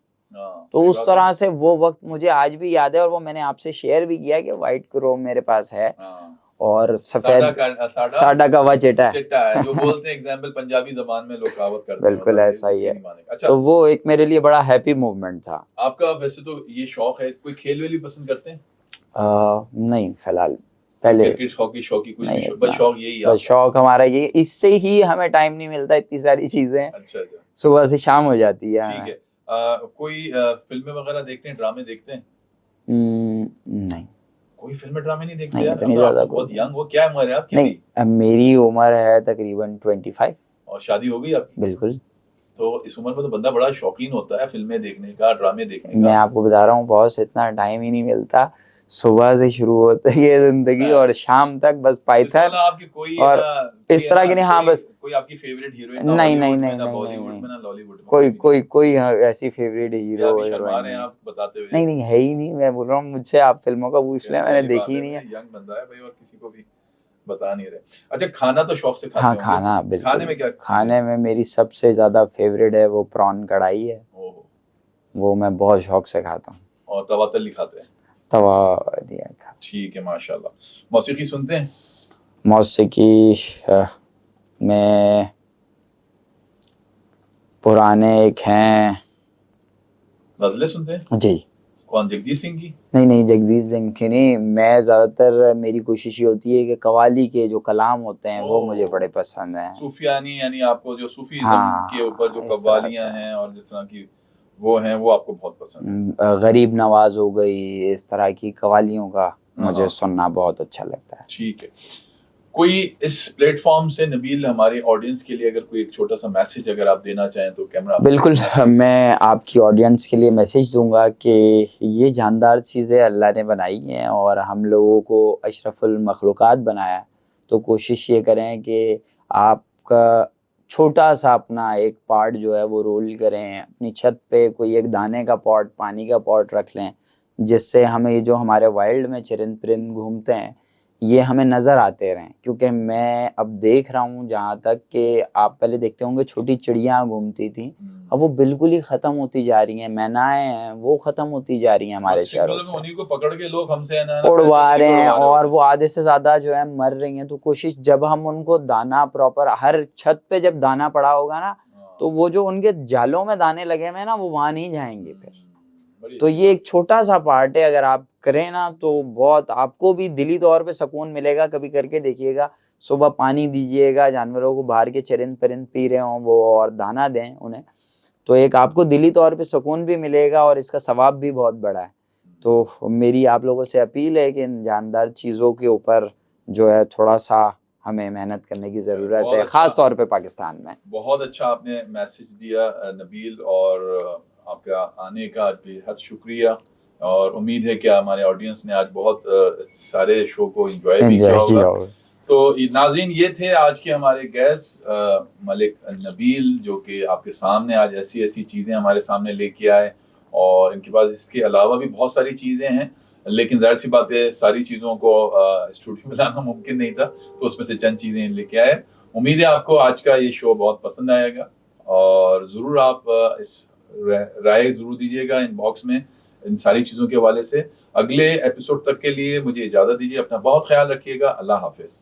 [SPEAKER 2] तो उस तरह से वो वक्त मुझे आज भी याद है, और वो मैंने आपसे शेयर भी किया कि वाइट क्रो मेरे पास है। और सफेद
[SPEAKER 1] साडा
[SPEAKER 2] साडा कवा चिट्टा है।
[SPEAKER 1] चिट्टा है जो बोलते हैं एग्जाम्पल पंजाबी जबान में लोग कहावत करते हैं,
[SPEAKER 2] बिल्कुल
[SPEAKER 1] मतलब
[SPEAKER 2] ऐसा ही
[SPEAKER 1] किसी
[SPEAKER 2] है।
[SPEAKER 1] नहीं मानेगा। अच्छा,
[SPEAKER 2] तो वो एक मेरे लिए बड़ा हैप्पी मूवमेंट था।
[SPEAKER 1] आपका वैसे तो ये शौक है, कोई खेल वेल भी पसंद करते हैं?
[SPEAKER 2] नहीं फिलहाल, पहले
[SPEAKER 1] क्रिकेट, हॉकी, शौकी कुछ भी
[SPEAKER 2] नहीं,
[SPEAKER 1] बस शौक यही है
[SPEAKER 2] बस शौक हमारा ये, इससे ही हमें टाइम नहीं मिलता, इतनी सारी चीजें हैं,
[SPEAKER 1] अच्छा अच्छा,
[SPEAKER 2] सुबह से शाम हो जाती है।
[SPEAKER 1] ठीक है। कोई फिल्में वगैरह देखते हैं, ड्रामे देखते हैं?
[SPEAKER 2] नहीं
[SPEAKER 1] कोई फिल्में ड्रामे नहीं देखते
[SPEAKER 2] नहीं,
[SPEAKER 1] यार?
[SPEAKER 2] इतनी
[SPEAKER 1] अब
[SPEAKER 2] ज्यादा
[SPEAKER 1] आप
[SPEAKER 2] कोई
[SPEAKER 1] बहुत यंग हो, क्या उम्र है आपकी
[SPEAKER 2] नहीं।
[SPEAKER 1] अभी?
[SPEAKER 2] अब मेरी उम्र है तकरीबन 25।
[SPEAKER 1] और शादी हो गई आपकी?
[SPEAKER 2] बिल्कुल।
[SPEAKER 1] तो इस उम्र में तो बंदा बड़ा शौकीन होता है फिल्में देखने का, ड्रामे देखने
[SPEAKER 2] मैं
[SPEAKER 1] का।
[SPEAKER 2] आपको बता रहा हूँ बॉस, इतना टाइम ही नहीं मिलता। सुबह से शुरू होती है जिंदगी
[SPEAKER 1] हाँ।
[SPEAKER 2] और शाम तक बस
[SPEAKER 1] इसके
[SPEAKER 2] पाइथन
[SPEAKER 1] अलावा आपकी कोई
[SPEAKER 2] और
[SPEAKER 1] कोई
[SPEAKER 2] इस
[SPEAKER 1] है
[SPEAKER 2] तरह
[SPEAKER 1] ना,
[SPEAKER 2] की नहीं। हाँ
[SPEAKER 1] कोई
[SPEAKER 2] बस
[SPEAKER 1] कोई आपकी फेवरेट हीरोइन ना
[SPEAKER 2] नहीं नहीं
[SPEAKER 1] हॉलीवुड में,
[SPEAKER 2] नहीं
[SPEAKER 1] ना
[SPEAKER 2] नहीं नहीं
[SPEAKER 1] बॉलीवुड
[SPEAKER 2] नहीं,
[SPEAKER 1] में, ना लॉलीवुड में?
[SPEAKER 2] कोई
[SPEAKER 1] भी नहीं?
[SPEAKER 2] कोई कोई ऐसी फेवरेट
[SPEAKER 1] या
[SPEAKER 2] हीरो
[SPEAKER 1] अभी शर्मा
[SPEAKER 2] हीरोइन
[SPEAKER 1] रहे हैं
[SPEAKER 2] नहीं।
[SPEAKER 1] आप बताते हुए?
[SPEAKER 2] नहीं नहीं है ही नहीं, मैं बोल रहा हूँ मुझसे आप फिल्मों का पूछ
[SPEAKER 1] क्या
[SPEAKER 2] लें, मैंने
[SPEAKER 1] ये बात
[SPEAKER 2] देखी ही
[SPEAKER 1] है,
[SPEAKER 2] नहीं है।
[SPEAKER 1] यंग बंदा है भाई और किसी को भी बता नहीं रहे। अच्छा, खाना तो शौक से खाते
[SPEAKER 2] हाँ
[SPEAKER 1] होंगे?
[SPEAKER 2] खाना
[SPEAKER 1] खाने
[SPEAKER 2] बिल्कुल।
[SPEAKER 1] में क्या चीज़ है?
[SPEAKER 2] खाने में मेरी सबसे ज्यादा फेवरेट है वो प्रॉन कढ़ाई है,
[SPEAKER 1] ओहो,
[SPEAKER 2] वो मैं बहुत शौक से खाता हूँ।
[SPEAKER 1] और तवा तली खाते हैं?
[SPEAKER 2] तवा दिया खा।
[SPEAKER 1] ठीक है, माशाल्लाह। मौसीकी सुनते हैं?
[SPEAKER 2] मौसीकी में पुराने एक हैं
[SPEAKER 1] गजलें सुनते हैं?
[SPEAKER 2] जी।
[SPEAKER 1] कौन, जगजीत सिंह की?
[SPEAKER 2] नहीं नहीं, जगदीश सिंह की नहीं। मैं ज़्यादातर, मेरी कोशिश ये होती है कि कव्वाली के जो कलाम होते हैं वो मुझे बड़े पसंद हैं।
[SPEAKER 1] सूफियानी, यानी आपको जो सूफीज़्म
[SPEAKER 2] हाँ
[SPEAKER 1] के ऊपर जो
[SPEAKER 2] इस तरह
[SPEAKER 1] कव्वालियाँ
[SPEAKER 2] से।
[SPEAKER 1] हैं और जिस तरह की वो हैं, वो आपको बहुत पसंद है?
[SPEAKER 2] गरीब नवाज हो गई, इस तरह की कव्वालियों का मुझे
[SPEAKER 1] हाँ।
[SPEAKER 2] सुनना बहुत अच्छा लगता है।
[SPEAKER 1] ठीक है। कोई इस प्लेटफॉर्म से नबील हमारे ऑडियंस के लिए अगर कोई एक छोटा सा मैसेज अगर आप देना चाहें तो कैमरा आपके
[SPEAKER 2] बिल्कुल,
[SPEAKER 1] सामने है।
[SPEAKER 2] मैं आपकी ऑडियंस के लिए मैसेज दूंगा कि ये जानदार चीज़ें अल्लाह ने बनाई हैं और हम लोगों को अशरफुल मखलूक़ात बनाया है। तो कोशिश ये करें कि आपका छोटा सा अपना एक पार्ट जो है वो रोल करें, अपनी छत पे कोई एक दाने का पॉट, पानी का पॉट रख लें, जिससे हमें ये जो हमारे वाइल्ड में चरिंद परिंद घूमते हैं ये हमें नज़र आते रहें। क्योंकि मैं अब देख रहा हूँ जहाँ तक कि आप पहले देखते होंगे छोटी चिड़ियाँ घूमती थी, अब वो बिल्कुल ही ख़त्म होती जा रही हैं। मैनाएँ हैं वो ख़त्म होती जा रही हैं हमारे शहरों से,
[SPEAKER 1] उन्हीं को पकड़ के लोग हमसे
[SPEAKER 2] उड़वा रहे हैं और वो आधे से ज़्यादा जो है मर रही हैं। तो कोशिश, जब हम उनको दाना प्रॉपर, हर छत पे जब दाना पड़ा होगा ना, तो वो जो उनके जालों में दाने लगे हुए हैं ना, वो वहाँ नहीं जाएंगे फिर। तो ये एक छोटा सा पार्ट है, अगर आप करें ना तो बहुत आपको भी दिली तौर पे सुकून मिलेगा। कभी करके देखिएगा, सुबह पानी दीजिएगा जानवरों को, बाहर के चरिंद परिंद पी रहे हों वो, और दाना दें उन्हें, तो एक आपको दिली तौर पे सुकून भी मिलेगा और इसका सवाब भी बहुत बड़ा है। तो मेरी आप लोगों से अपील है कि इन जानदार चीज़ों के ऊपर जो है थोड़ा सा हमें मेहनत करने की ज़रूरत है, ख़ास तौर पे पाकिस्तान में।
[SPEAKER 1] बहुत अच्छा आपने मैसेज दिया नबील, और आपका आने का बेहद शुक्रिया, और उम्मीद है कि हमारे ऑडियंस ने आज बहुत सारे शो को एंजॉय भी किया होगा। तो नाज़रीन, ये थे आज के हमारे गेस्ट मलिक नबील, जो कि आपके सामने आज ऐसी ऐसी चीज़ें हमारे सामने लेके आए, और इनके पास इसके अलावा भी बहुत सारी चीज़ें हैं, लेकिन जाहिर सी बात है सारी चीज़ों को स्टूडियो में लाना मुमकिन नहीं था, तो उसमें से चंद चीज़ें लेके आए। उम्मीद है आपको आज का ये शो बहुत पसंद आएगा, और ज़रूर आप इस राय ज़रूर दीजिएगा इनबॉक्स में इन सारी चीज़ों के हवाले से। अगले एपिसोड तक के लिए मुझे इजाज़त दीजिए, अपना बहुत ख्याल रखिएगा। अल्लाह हाफिज़।